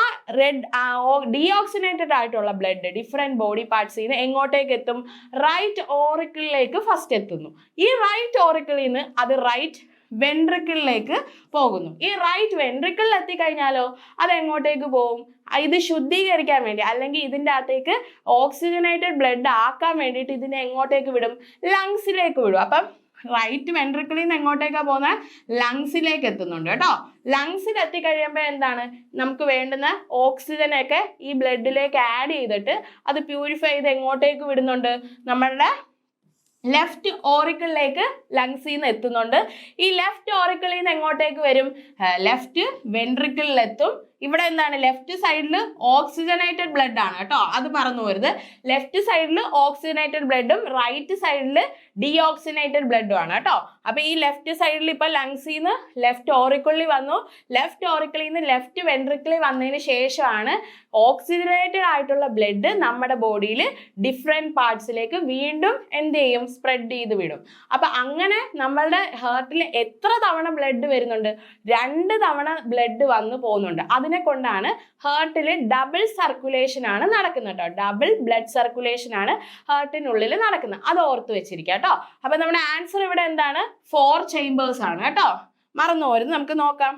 ഡീഓക്സിജനേറ്റഡ് ആയിട്ടുള്ള ബ്ലഡ് ഡിഫറെന്റ് ബോഡി പാർട്സിൽ നിന്ന് എങ്ങോട്ടേക്ക് എത്തും? റൈറ്റ് ഓറിക്കിളിലേക്ക് ഫസ്റ്റ് എത്തുന്നു. ഈ റൈറ്റ് ഓറിക്കിളിൽ നിന്ന് അത് റൈറ്റ് വെൻട്രിക്കിളിലേക്ക് പോകുന്നു. ഈ റൈറ്റ് വെൻട്രിക്കിളിൽ എത്തിക്കഴിഞ്ഞാലോ അത് എങ്ങോട്ടേക്ക് പോകും? ഇത് ശുദ്ധീകരിക്കാൻ വേണ്ടി അല്ലെങ്കിൽ ഇതിൻ്റെ അകത്തേക്ക് ഓക്സിജനേറ്റഡ് ബ്ലഡ് ആക്കാൻ വേണ്ടിയിട്ട് ഇതിനെ എങ്ങോട്ടേക്ക് വിടും? ലങ്സിലേക്ക് വിടും. അപ്പം റൈറ്റ് വെൻട്രിക്കിളിൽ നിന്ന് എങ്ങോട്ടേക്കാണ് പോകുന്നത്? ലങ്സിലേക്ക് എത്തുന്നുണ്ട് കേട്ടോ. ലങ്സിൽ എത്തിക്കഴിയുമ്പോൾ എന്താണ് നമുക്ക് വേണ്ടുന്ന ഓക്സിജനൊക്കെ ഈ ബ്ലഡിലേക്ക് ആഡ് ചെയ്തിട്ട് അത് പ്യൂരിഫൈ ചെയ്ത് എങ്ങോട്ടേക്ക് വിടുന്നുണ്ട്? നമ്മളുടെ ലെഫ്റ്റ് ഓറിക്കിളിലേക്ക് ലങ്സിൽ നിന്ന് എത്തുന്നുണ്ട്. ഈ ലെഫ്റ്റ് ഓറിക്കിളിൽ നിന്ന് എങ്ങോട്ടേക്ക് വരും? ലെഫ്റ്റ് വെൻട്രിക്കിളിലെത്തും. ഇവിടെ എന്താണ്? ലെഫ്റ്റ് സൈഡിൽ ഓക്സിജനേറ്റഡ് ബ്ലഡ് ആണ് കേട്ടോ, അത് മറന്നു പോരുത്. ലെഫ്റ്റ് സൈഡിൽ ഓക്സിജനേറ്റഡ് ബ്ലഡും റൈറ്റ് സൈഡിൽ ഡീഓക്സിജനേറ്റഡ് ബ്ലഡും ആണ് കേട്ടോ. അപ്പൊ ഈ ലെഫ്റ്റ് സൈഡിൽ ഇപ്പൊ ലങ്സിൽ നിന്ന് ലെഫ്റ്റ് ഓറിക്കിളിൽ വന്നു. ലെഫ്റ്റ് ഓറിക്കിളിൽ നിന്ന് ലെഫ്റ്റ് വെൻട്രിക്കിളിൽ വന്നതിന് ശേഷമാണ് ഓക്സിജനേറ്റഡ് ആയിട്ടുള്ള ബ്ലഡ് നമ്മുടെ ബോഡിയിൽ ഡിഫറെന്റ് പാർട്സിലേക്ക് വീണ്ടും എന്ത് ചെയ്യും? സ്പ്രെഡ് ചെയ്ത് വിടും. അപ്പൊ അങ്ങനെ നമ്മളുടെ ഹാർട്ടിൽ എത്ര തവണ ബ്ലഡ് വരുന്നുണ്ട്? 2 തവണ ബ്ലഡ് വന്നു പോകുന്നുണ്ട്. അതിനെ കൊണ്ടാണ് ഹാർട്ടിൽ ഡബിൾ സർക്കുലേഷൻ ആണ് നടക്കുന്നത് കേട്ടോ. ഡബിൾ ബ്ലഡ് സർക്കുലേഷൻ ആണ് ഹാർട്ടിനുള്ളിൽ നടക്കുന്നത്. അത് ഓർത്ത് വെച്ചിരിക്കുക കേട്ടോ. അപ്പൊ നമ്മുടെ ആൻസർ ഇവിടെ എന്താണ്? 4 ചേമ്പേഴ്സ് ആണ് കേട്ടോ, മറന്നു പോരുത്. നമുക്ക് നോക്കാം.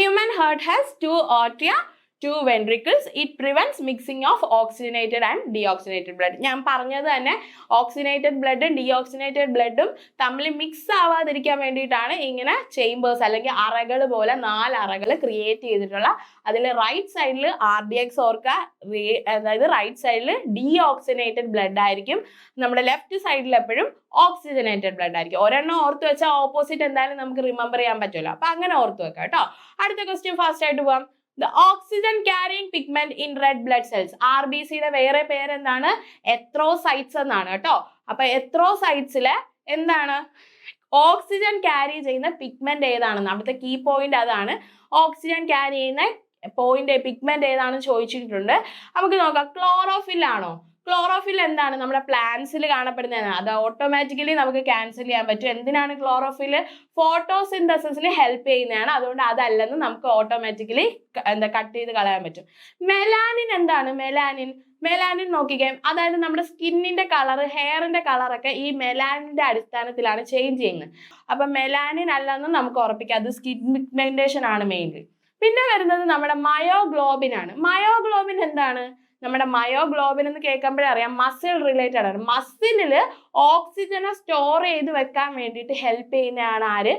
Human heart has 2 atria, 2 ventricles. It prevents mixing of oxygenated and deoxygenated blood. ഞാൻ പറഞ്ഞത് തന്നെ ഓക്സിജനേറ്റഡ് ബ്ലഡും ഡീഓക്സിജനേറ്റഡ് ബ്ലഡും തമ്മിൽ മിക്സ് ആവാതിരിക്കാൻ വേണ്ടിയിട്ടാണ് ഇങ്ങനെ ചേമ്പേഴ്സ് അല്ലെങ്കിൽ അറകൾ പോലെ 4 അറകൾ ക്രിയേറ്റ് ചെയ്തിട്ടുള്ള. അതിൽ റൈറ്റ് സൈഡിൽ RDX ഓർക്കുക, അതായത് റൈറ്റ് സൈഡിൽ ഡീഓക്സിജനേറ്റഡ് ബ്ലഡ് ആയിരിക്കും. നമ്മുടെ ലെഫ്റ്റ് സൈഡിൽ എപ്പോഴും ഓക്സിജനേറ്റഡ് ബ്ലഡ് ആയിരിക്കും. ഒരെണ്ണം ഓർത്ത് വെച്ചാൽ ഓപ്പോസിറ്റ് എന്തായാലും നമുക്ക് റിമെമ്പർ ചെയ്യാൻ പറ്റുമല്ലോ. അപ്പൊ അങ്ങനെ ഓർത്ത് വെക്കാം കേട്ടോ. അടുത്ത ക്വസ്റ്റ്യൻ ഫാസ്റ്റ് ആയിട്ട് പോവാം. The oxygen carrying pigment in red blood cells. RBC യുടെ വേറെ പേരെന്താണ്? എത്രോസൈറ്റ്സ് എന്നാണ് കേട്ടോ. അപ്പൊ എത്രോസൈറ്റ്സിലെ എന്താണ് ഓക്സിജൻ ക്യാരി ചെയ്യുന്ന പിഗ്മെന്റ് ഏതാണെന്ന് അവിടുത്തെ കീ പോയിന്റ് അതാണ്. ഓക്സിജൻ ക്യാരി ചെയ്യുന്ന പോയിന്റ് പിഗ്മെന്റ് ഏതാണെന്ന് ചോദിച്ചിട്ടുണ്ട്. നമുക്ക് നോക്കാം. ക്ലോറോഫിൽ ആണോ? ക്ലോറോഫിൽ എന്താണ്? നമ്മുടെ പ്ലാന്റ്സിൽ കാണപ്പെടുന്നതാണ്. അത് ഓട്ടോമാറ്റിക്കലി നമുക്ക് ക്യാൻസൽ ചെയ്യാൻ പറ്റും. എന്തിനാണ് ക്ലോറോഫിൽ? ഫോട്ടോസിന്തസിസിന് ഹെൽപ്പ് ചെയ്യുന്നതാണ്. അതുകൊണ്ട് അതല്ലെന്ന് നമുക്ക് ഓട്ടോമാറ്റിക്കലി കട്ട് ചെയ്ത് കളയാൻ പറ്റും. മെലാനിൻ എന്താണ്? മെലാനിൻ നോക്കിക്കേ, അതായത് നമ്മുടെ സ്കിന്നിന്റെ കളർ, ഹെയറിന്റെ കളറൊക്കെ ഈ മെലാനിന്റെ അടിസ്ഥാനത്തിലാണ് ചേഞ്ച് ചെയ്യുന്നത്. അപ്പൊ മെലാനിൻ അല്ലെന്ന് നമുക്ക് ഉറപ്പിക്കാം. അത് സ്കിൻ പിഗ്മെന്റേഷൻ ആണ് മെയിൻലി. പിന്നെ വരുന്നത് നമ്മുടെ മയോഗ്ലോബിൻ ആണ്. മയോഗ്ലോബിൻ എന്താണ്? നമ്മുടെ മയോഗ്ലോബിൻ എന്ന് കേൾക്കുമ്പോഴേ അറിയാം മസിൽ റിലേറ്റഡ് ആണ്. മസിലില് ഓക്സിജനെ സ്റ്റോർ ചെയ്ത് വെക്കാൻ വേണ്ടിയിട്ട് ഹെൽപ്പ് ചെയ്യുന്നതാണ് ആര്?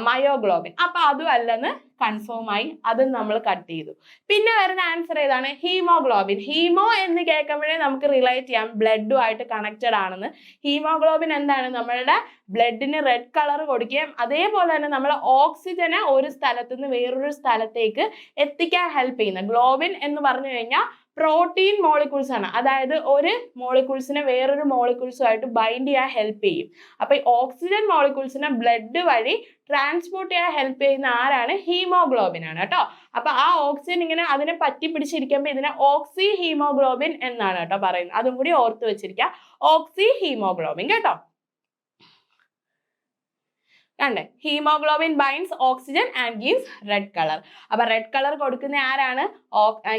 മയോഗ്ലോബിൻ. അപ്പൊ അതും അല്ലെന്ന് കൺഫേം ആയി, അതും നമ്മൾ കട്ട് ചെയ്തു. പിന്നെ വരുന്ന ആൻസർ ഏതാണ്? ഹീമോഗ്ലോബിൻ. ഹീമോ എന്ന് കേൾക്കുമ്പോഴേ നമുക്ക് റിലേറ്റ് ചെയ്യാം ബ്ലഡുമായിട്ട് കണക്റ്റഡ് ആണെന്ന്. ഹീമോഗ്ലോബിൻ എന്താണ്? നമ്മളുടെ ബ്ലഡിന് റെഡ് കളർ കൊടുക്കുകയും അതേപോലെ തന്നെ നമ്മൾ ഓക്സിജനെ ഒരു സ്ഥലത്ത് നിന്ന് വേറൊരു സ്ഥലത്തേക്ക് എത്തിക്കാൻ ഹെൽപ്പ് ചെയ്യുന്ന. ഗ്ലോബിൻ എന്ന് പറഞ്ഞു കഴിഞ്ഞാൽ പ്രോട്ടീൻ മോളിക്യൂൾസ് ആണ്. അതായത് ഒരു മോളിക്യൂൾസിനെ വേറൊരു മോളിക്യൂൾസുമായിട്ട് ബൈൻഡ് ചെയ്യാൻ ഹെൽപ്പ് ചെയ്യും. അപ്പൊ ഈ ഓക്സിജൻ മോളിക്യൂൾസിനെ ബ്ലഡ് വഴി ട്രാൻസ്പോർട്ട് ചെയ്യാൻ ഹെൽപ്പ് ചെയ്യുന്ന ആരാണ്? ഹീമോഗ്ലോബിൻ ആണ് കേട്ടോ. അപ്പൊ ആ ഓക്സിജൻ ഇങ്ങനെ അതിനെ പറ്റി പിടിച്ചിരിക്കുമ്പോൾ ഇതിനെ ഓക്സി ഹീമോഗ്ലോബിൻ എന്നാണ് കേട്ടോ പറയുന്നത്. അതും കൂടി ഓർത്ത് വെച്ചിരിക്കുക, ഓക്സി ഹീമോഗ്ലോബിൻ കേട്ടോ. കണ്ടേ, haemoglobin binds oxygen and gives red colour. അപ്പൊ റെഡ് കളർ കൊടുക്കുന്ന ആരാണ്?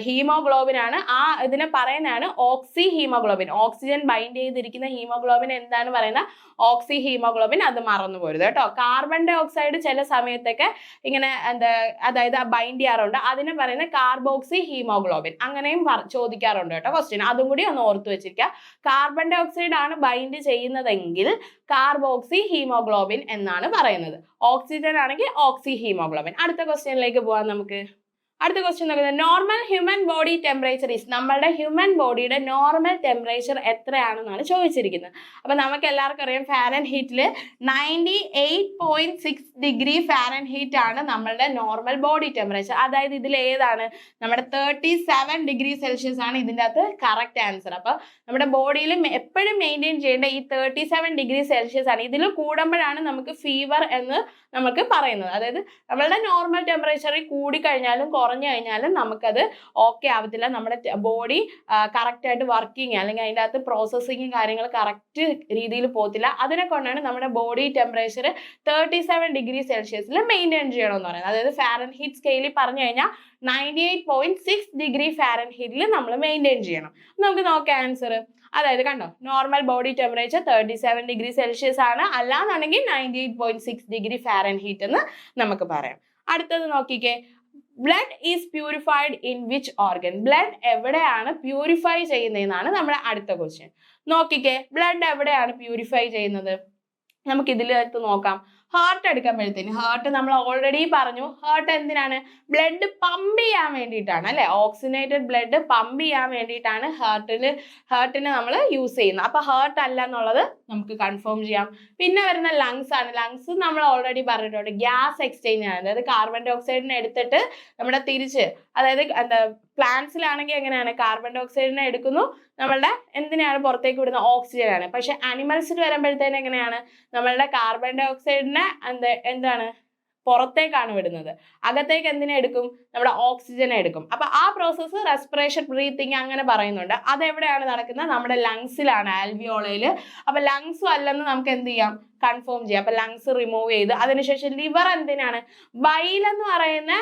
ഹീമോഗ്ലോബിൻ ആണ്. ആ ഇതിനെ പറയുന്നതാണ് ഓക്സി ഹീമോഗ്ലോബിൻ. ഓക്സിജൻ ബൈൻഡ് ചെയ്തിരിക്കുന്ന ഹീമോഗ്ലോബിൻ എന്താണ് പറയുന്നത്? ഓക്സി ഹീമോഗ്ലോബിൻ. അത് മറന്നു പോരുത് കേട്ടോ. കാർബൺ ഡൈ ഓക്സൈഡ് ചില സമയത്തൊക്കെ ഇങ്ങനെ അതായത് ബൈൻഡ് ചെയ്യാറുണ്ട്. അതിനെ പറയുന്നത് കാർബോക്സി ഹീമോഗ്ലോബിൻ. അങ്ങനെയും ചോദിക്കാറുണ്ട് കേട്ടോ ക്വസ്റ്റ്യൻ. അതും കൂടി ഒന്ന് ഓർത്ത് വെച്ചിരിക്കുക. കാർബൺ ഡൈ ഓക്സൈഡ് ആണ് ബൈൻഡ് ചെയ്യുന്നതെങ്കിൽ കാർബോക്സി ഹീമോഗ്ലോബിൻ എന്നാണ് പറയുന്നത്. ഓക്സിജൻ ആണെങ്കിൽ ഓക്സി ഹീമോഗ്ലോബിൻ. അടുത്ത ക്വസ്റ്റ്യനിലേക്ക് പോവാം നമുക്ക്. അടുത്ത ക്വസ്റ്റ്യൻ നോക്കുന്നത് normal human body temperature is. നമ്മളുടെ ഹ്യൂമൻ ബോഡിയുടെ നോർമൽ ടെമ്പറേച്ചർ എത്രയാണെന്നാണ് ചോദിച്ചിരിക്കുന്നത്. അപ്പൊ നമുക്ക് എല്ലാവർക്കും അറിയാം ഫാരൻഹീറ്റിൽ 98.6 ഡിഗ്രി ഫാരൻഹീറ്റ് ആണ് നമ്മളുടെ നോർമൽ ബോഡി ടെമ്പറേച്ചർ. അതായത് ഇതിൽ ഏതാണ്? നമ്മുടെ 37 ഡിഗ്രി സെൽഷ്യസ് ആണ് ഇതിൻ്റെ അകത്ത് കറക്റ്റ് ആൻസർ. അപ്പൊ നമ്മുടെ ബോഡിയിൽ എപ്പോഴും മെയിൻറ്റെയിൻ ചെയ്യേണ്ട ഈ 37 ഡിഗ്രി സെൽഷ്യസ് ആണ്. ഇതിൽ കൂടുമ്പോഴാണ് നമുക്ക് ഫീവർ എന്ന് നമുക്ക് പറയുന്നത്. അതായത് നമ്മളുടെ നോർമൽ ടെമ്പറേച്ചറിൽ കൂടിക്കഴിഞ്ഞാലും കുറഞ്ഞു കഴിഞ്ഞാലും നമുക്കത് ഓക്കെ ആവത്തില്ല. നമ്മുടെ ബോഡി കറക്റ്റ് ആയിട്ട് വർക്കിംഗ് അല്ലെങ്കിൽ അതിൻ്റെ അകത്ത് പ്രോസസ്സിങ് കാര്യങ്ങൾ കറക്റ്റ് രീതിയിൽ പോകത്തില്ല. അതിനെ കൊണ്ടാണ് നമ്മുടെ ബോഡി ടെമ്പറേച്ചർ 37 ഡിഗ്രി സെൽഷ്യസിൽ മെയിൻറ്റെയിൻ ചെയ്യണമെന്ന് പറയുന്നത്. അതായത് ഫാരൻഹീറ്റ് സ്കെയിലിൽ പറഞ്ഞു കഴിഞ്ഞാൽ 98.6 ഡിഗ്രി ഫാരൻഹീറ്റിൽ നമ്മൾ മെയിൻറ്റെയിൻ ചെയ്യണം. നമുക്ക് നോക്കാം ആൻസർ. അതായത് കണ്ടോ, നോർമൽ ബോഡി ടെമ്പറേച്ചർ 37°C ആണ്, അല്ലാന്നുണ്ടെങ്കിൽ 98.6°F എന്ന് നമുക്ക് പറയാം. അടുത്തത് നോക്കിക്കേ, blood is purified in which organ? Blood എവിടെയാണ് പ്യൂരിഫൈ ചെയ്യുന്നതെന്നാണ് നമ്മുടെ അടുത്ത ക്വസ്റ്റ്യൻ. നോക്കിക്കേ, ബ്ലഡ് എവിടെയാണ് പ്യൂരിഫൈ ചെയ്യുന്നത്? നമുക്ക് ഇതിലേക്ക് നോക്കാം. ഹാർട്ട് എടുക്കുമ്പോഴത്തേന്, ഹാർട്ട് നമ്മൾ ഓൾറെഡി പറഞ്ഞു, ഹാർട്ട് എന്തിനാണ്? ബ്ലഡ് പമ്പ് ചെയ്യാൻ വേണ്ടിയിട്ടാണ് അല്ലെ, ഓക്സിജനേറ്റഡ് ബ്ലഡ് പമ്പ് ചെയ്യാൻ വേണ്ടിയിട്ടാണ് ഹാർട്ടിന് നമ്മൾ യൂസ് ചെയ്യുന്നത്. അപ്പൊ ഹാർട്ട് അല്ല എന്നുള്ളത് നമുക്ക് കൺഫേം ചെയ്യാം. പിന്നെ വരുന്ന ലങ്സ് ആണ്. ലങ്സ് നമ്മൾ ഓൾറെഡി പറഞ്ഞിട്ടുണ്ട്, ഗ്യാസ് എക്സ്ചേഞ്ച് ആണ്. അതായത് കാർബൺ ഡൈ ഓക്സൈഡിനെ എടുത്തിട്ട് നമ്മുടെ തിരിച്ച്, അതായത് എന്താ പ്ലാന്റ്സിലാണെങ്കിൽ എങ്ങനെയാണ്, കാർബൺ ഡൈ ഓക്സൈഡിനെ എടുക്കുന്നു, നമ്മളുടെ എന്തിനാണ് പുറത്തേക്ക് വിടുന്ന? ഓക്സിജൻ ആണ്. പക്ഷെ ആനിമൽസിൽ വരുമ്പോഴത്തേന് എങ്ങനെയാണ്, നമ്മളുടെ കാർബൺ ഡൈ ഓക്സൈഡിനെ എന്താണ് പുറത്തേക്കാണ് വിടുന്നത്. അകത്തേക്ക് എന്തിനെ എടുക്കും? നമ്മുടെ ഓക്സിജനെ എടുക്കും. അപ്പൊ ആ പ്രോസസ്സ് റെസ്പിറേഷൻ, ബ്രീത്തിങ് അങ്ങനെ പറയുന്നുണ്ട്. അതെവിടെയാണ് നടക്കുന്നത്? നമ്മുടെ ലങ്സിലാണ്, ആൽവിയോളയില്. അപ്പൊ ലങ്സും അല്ലെന്ന് നമുക്ക് എന്ത് ചെയ്യാം? കൺഫേം ചെയ്യാം. അപ്പൊ ലങ്സ് റിമൂവ് ചെയ്ത് അതിനുശേഷം ലിവർ എന്തിനാണ്? ബൈൽ എന്ന് പറയുന്ന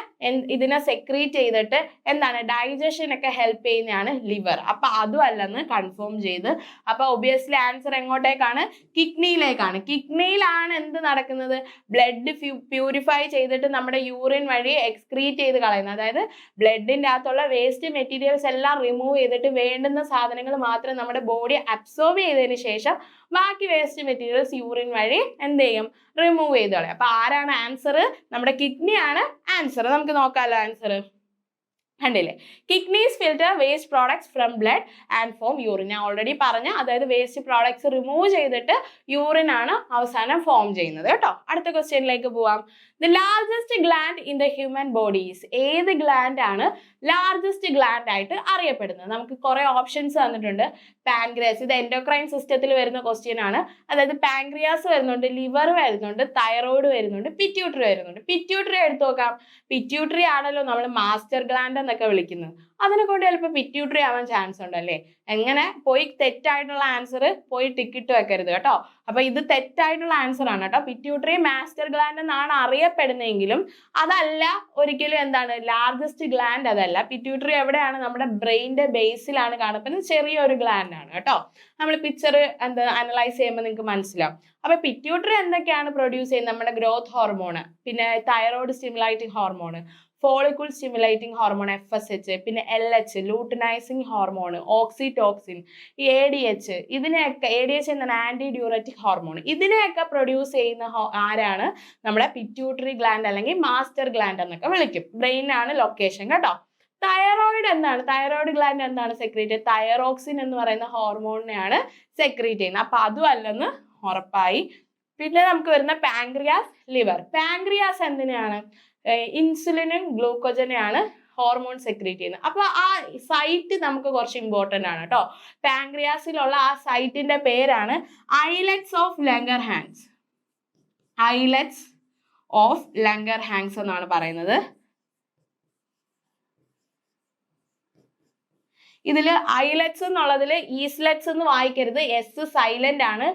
ഇതിനെ സെക്രീറ്റ് ചെയ്തിട്ട് എന്താണ് ഡൈജഷൻ ഒക്കെ ഹെൽപ്പ് ചെയ്യുന്നതാണ് ലിവർ. അപ്പൊ അതും അല്ലെന്ന് കൺഫേം ചെയ്ത്. അപ്പൊ ഒബിയസ്ലി ആൻസർ എങ്ങോട്ടേക്കാണ്? കിഡ്നിയിലേക്കാണ്. കിഡ്നിയിലാണ് എന്ത് നടക്കുന്നത്? ബ്ലഡ് പ്യൂരിഫൈ ചെയ്തിട്ട് നമ്മുടെ യൂറിൻ വഴി എക്സ്ക്രീറ്റ് ചെയ്ത് കളയുന്നത്. അതായത് ബ്ലഡിന്റെ അകത്തുള്ള വേസ്റ്റ് മെറ്റീരിയൽസ് എല്ലാം റിമൂവ് ചെയ്തിട്ട് വേണ്ടുന്ന സാധനങ്ങൾ മാത്രം നമ്മുടെ ബോഡി അബ്സോർബ് ചെയ്തതിന് ശേഷം ബാക്കി വേസ്റ്റ് മെറ്റീരിയൽസ് യൂറിൻ വഴി എന്ത് ചെയ്യും? റിമൂവ് ചെയ്ത് കളയും. അപ്പൊ ആരാണ് ആൻസർ? നമ്മുടെ കിഡ്നി ആണ് ആൻസർ. നമുക്ക് നോക്കാമല്ലോ ആൻസർ. കണ്ടില്ലേ, kidneys filter waste products from blood and form urine. ഞാൻ ഓൾറെഡി പറഞ്ഞ, അതായത് വേസ്റ്റ് പ്രോഡക്ട്സ് റിമൂവ് ചെയ്തിട്ട് യൂറിൻ ആണ് അവസാനം ഫോം ചെയ്യുന്നത് കേട്ടോ. അടുത്ത ക്വസ്റ്റ്യനിലേക്ക് പോവാം. The largest gland in the human bodies. ഏത് ഗ്ലാൻഡ് ആണ് ലാർജസ്റ്റ് ഗ്ലാൻഡ് ആയിട്ട് അറിയപ്പെടുന്നത്? നമുക്ക് കുറെ ഓപ്ഷൻസ് തന്നിട്ടുണ്ട്. പാൻക്രിയാസ്, ഇത് എൻഡോക്രൈൻ സിസ്റ്റത്തിൽ വരുന്ന ക്വസ്റ്റ്യൻ ആണ്. അതായത് പാൻക്രിയാസ് വരുന്നുണ്ട്, ലിവർ വരുന്നുണ്ട്, തൈറോയിഡ് വരുന്നുണ്ട്, പിറ്റ്യൂട്ടറി വരുന്നുണ്ട്. പിറ്റ്യൂട്ടറി എടുത്തു നോക്കാം. പിറ്റ്യൂട്ടറി ആണല്ലോ നമ്മൾ മാസ്റ്റർ ഗ്ലാൻഡ് എന്നൊക്കെ വിളിക്കുന്നത്. അതിനെ കൊണ്ട് ചിലപ്പോൾ പിറ്റ്യൂട്ടറി ആവാൻ ചാൻസ് ഉണ്ടല്ലേ. എങ്ങനെ പോയി തെറ്റായിട്ടുള്ള ആൻസർ പോയി ടിക്കറ്റ് വെക്കരുത് കേട്ടോ. അപ്പൊ ഇത് തെറ്റായിട്ടുള്ള ആൻസർ ആണ് കേട്ടോ. പിറ്റ്യൂട്ടറി മാസ്റ്റർ ഗ്ലാൻഡ് എന്നാണ് അറിയപ്പെടുന്നതെങ്കിലും അതല്ല ഒരിക്കലും എന്താണ് ലാർജസ്റ്റ് ഗ്ലാൻഡ്. അതല്ല. പിറ്റ്യൂട്ടറി എവിടെയാണ്? നമ്മുടെ ബ്രെയിനിന്റെ ബേസിലാണ് കാണപ്പെടുന്നത്. ചെറിയൊരു ഗ്ലാൻഡ് ആണ് കേട്ടോ. നമ്മൾ പിക്ചർ അനലൈസ് ചെയ്യുമ്പോൾ നിങ്ങൾക്ക് മനസ്സിലാവും. അപ്പൊ പിറ്റ്യൂട്ടറി എന്തൊക്കെയാണ് പ്രൊഡ്യൂസ് ചെയ്യുന്നത്? നമ്മുടെ ഗ്രോത്ത് ഹോർമോൺ, പിന്നെ thyroid stimulating hormone, follicle stimulating hormone FSH, പിന്നെ LH luteinizing hormone, oxytocin, ADH, ഇതിനെയൊക്കെ ADH എന്താണ്? Anti diuretic hormone. ഇതിനെയൊക്കെ പ്രൊഡ്യൂസ് ചെയ്യുന്ന ആരാണ്? നമ്മുടെ പിറ്റ്യൂട്ടറി ഗ്ലാൻഡ് അല്ലെങ്കിൽ മാസ്റ്റർ ഗ്ലാൻഡ് എന്നൊക്കെ വിളിക്കും. ബ്രെയിനാണ് ലൊക്കേഷൻ കേട്ടോ. തൈറോയിഡ് എന്താണ്? തൈറോയിഡ് ഗ്ലാൻഡ് എന്താണ് സെക്രീറ്റ്? തൈറോക്സിൻ എന്ന് പറയുന്ന ഹോർമോണിനെയാണ് സെക്രീറ്റ് ചെയ്യുന്നത്. അപ്പൊ അതും അല്ലെന്ന് ഉറപ്പായി. പിന്നെ നമുക്ക് വരുന്ന പാൻക്രിയാസ്, ലിവർ. പാൻക്രിയാസ് എന്തിനാണ്? ഇൻസുലിനും ഗ്ലൂക്കോജനെയാണ് ഹോർമോൺ സെക്രീറ്റ് ചെയ്യുന്നത്. അപ്പൊ ആ സൈറ്റ് നമുക്ക് കുറച്ച് ഇമ്പോർട്ടന്റ് ആണ് കേട്ടോ. പാൻക്രിയാസിലുള്ള ആ സൈറ്റിന്റെ പേരാണ് ഐലറ്റ്സ് ഓഫ് ലംഗർഹാൻസ്. ഐലറ്റ്സ് ഓഫ് ലംഗർഹാൻസ് എന്നാണ് പറയുന്നത്. ഇതിൽ ഐലറ്റ്സ് എന്നുള്ളതിൽ ഈസ്ലെറ്റ്സ് എന്ന് വായിക്കരുത്, എസ് സൈലന്റ് ആണ്.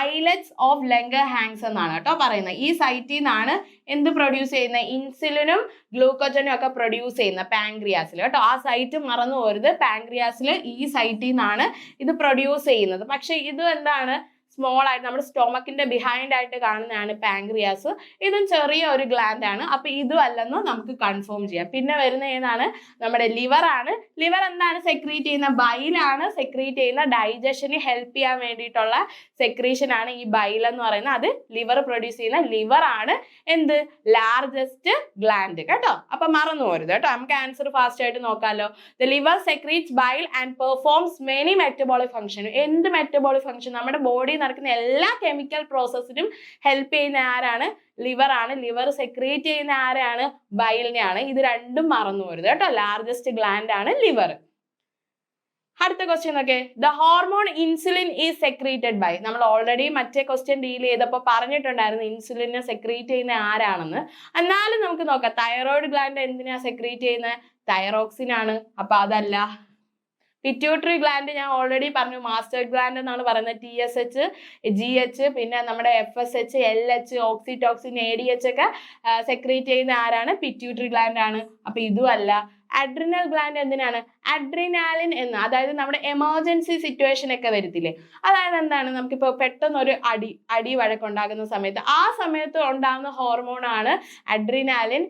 ഐലറ്റ്സ് ഓഫ് ലംഗർഹാൻസ് എന്നാണ് കേട്ടോ പറയുന്നത്. ഈ സൈറ്റിൽ നിന്നാണ് എന്ത് പ്രൊഡ്യൂസ് ചെയ്യുന്നത്? ഇൻസുലിനും ഗ്ലൂക്കോജനും ഒക്കെ പ്രൊഡ്യൂസ് ചെയ്യുന്ന പാൻക്രിയാസിൽ കേട്ടോ. ആ സൈറ്റ് മറന്നു പോരുത്. പാൻക്രിയാസിൽ ഈ സൈറ്റിൽ നിന്നാണ് ഇത് പ്രൊഡ്യൂസ് ചെയ്യുന്നത്. പക്ഷെ ഇത് എന്താണ്? സ്മോൾ ആയിട്ട് നമ്മുടെ സ്റ്റൊമക്കിന്റെ ബിഹൈൻഡ് ആയിട്ട് കാണുന്നതാണ് പാൻക്രിയാസ്. ഇതും ചെറിയ ഒരു ഗ്ലാൻഡ് ആണ്. അപ്പൊ ഇതും അല്ലെന്ന് നമുക്ക് കൺഫേം ചെയ്യാം. പിന്നെ വരുന്ന ഏതാണ്? നമ്മുടെ ലിവർ ആണ്. ലിവർ എന്താണ് സെക്രീറ്റ് ചെയ്യുന്ന? ബൈലാണ് സെക്രീറ്റ് ചെയ്യുന്ന. ഡൈജഷന് ഹെൽപ്പ് ചെയ്യാൻ വേണ്ടിയിട്ടുള്ള സെക്രീഷൻ ആണ് ഈ ബൈൽ എന്ന് പറയുന്നത്. അത് ലിവർ പ്രൊഡ്യൂസ് ചെയ്യുന്ന. ലിവർ ആണ് എന്ത്? ലാർജസ്റ്റ് ഗ്ലാൻഡ് കേട്ടോ. അപ്പൊ മറന്നു പോരുത് കേട്ടോ. നമുക്ക് ആൻസർ ഫാസ്റ്റ് ആയിട്ട് നോക്കാമല്ലോ. The liver secretes bile and performs many metabolic function. എന്ത് മെറ്റബോളിക് ഫംഗ്ഷൻ? നമ്മുടെ ബോഡി നടക്കുന്ന എല്ലാ കെമിക്കൽ പ്രോസസ്സിനും ഹെൽപ്പ് ചെയ്യുന്ന ആരാണ്? ലിവർ ആണ്. ലിവർ സെക്രീറ്റ് ചെയ്യുന്ന ആരാണ്? ബൈലിനെയാണ്. ഇത് രണ്ടും മറന്നു പോരുത് കേട്ടോ. ലാർജസ്റ്റ് ഗ്ലാൻഡ് ആണ് ലിവർ. അടുത്ത ക്വസ്റ്റ്യൻ നോക്കേ. The hormone insulin is secreted by. നമ്മൾ ഓൾറെഡി മറ്റേ ക്വസ്റ്റ്യൻ ഡീൽ ചെയ്തപ്പോൾ പറഞ്ഞിട്ടുണ്ടായിരുന്നു ഇൻസുലിനെ സെക്രീറ്റ് ചെയ്യുന്ന ആരാണെന്ന്. എന്നാലും നമുക്ക് നോക്കാം. തൈറോയിഡ് ഗ്ലാൻഡ് എന്തിനാ സെക്രീറ്റ് ചെയ്യുന്നത്? തൈറോക്സിൻ ആണ്. അപ്പൊ അതല്ല. പിറ്റ്യൂട്ടറി ഗ്ലാൻഡ് ഞാൻ ഓൾറെഡി പറഞ്ഞു, മാസ്റ്റർ ഗ്ലാൻഡ് എന്നാണ് പറയുന്നത്. TSH, GH, പിന്നെ നമ്മുടെ FSH, LH, ഓക്സിറ്റോക്സിൻ, ADH ഒക്കെ സെക്രീറ്റ് ചെയ്യുന്ന ആരാണ്? പിറ്റ്യൂട്ടറി ഗ്ലാൻഡ് ആണ്. അപ്പൊ ഇതും അല്ല. അഡ്രിനൽ ഗ്ലാൻഡ് എന്തിനാണ്? അഡ്രിനാലിൻ എന്ന്, അതായത് നമ്മുടെ എമർജൻസി സിറ്റുവേഷൻ ഒക്കെ വരത്തില്ലേ, അതായത് എന്താണ്, നമുക്കിപ്പോൾ പെട്ടെന്ന് ഒരു അടി വഴക്കുണ്ടാകുന്ന സമയത്ത് ആ സമയത്ത് ഉണ്ടാകുന്ന ഹോർമോണാണ് അഡ്രിനാലിൻ.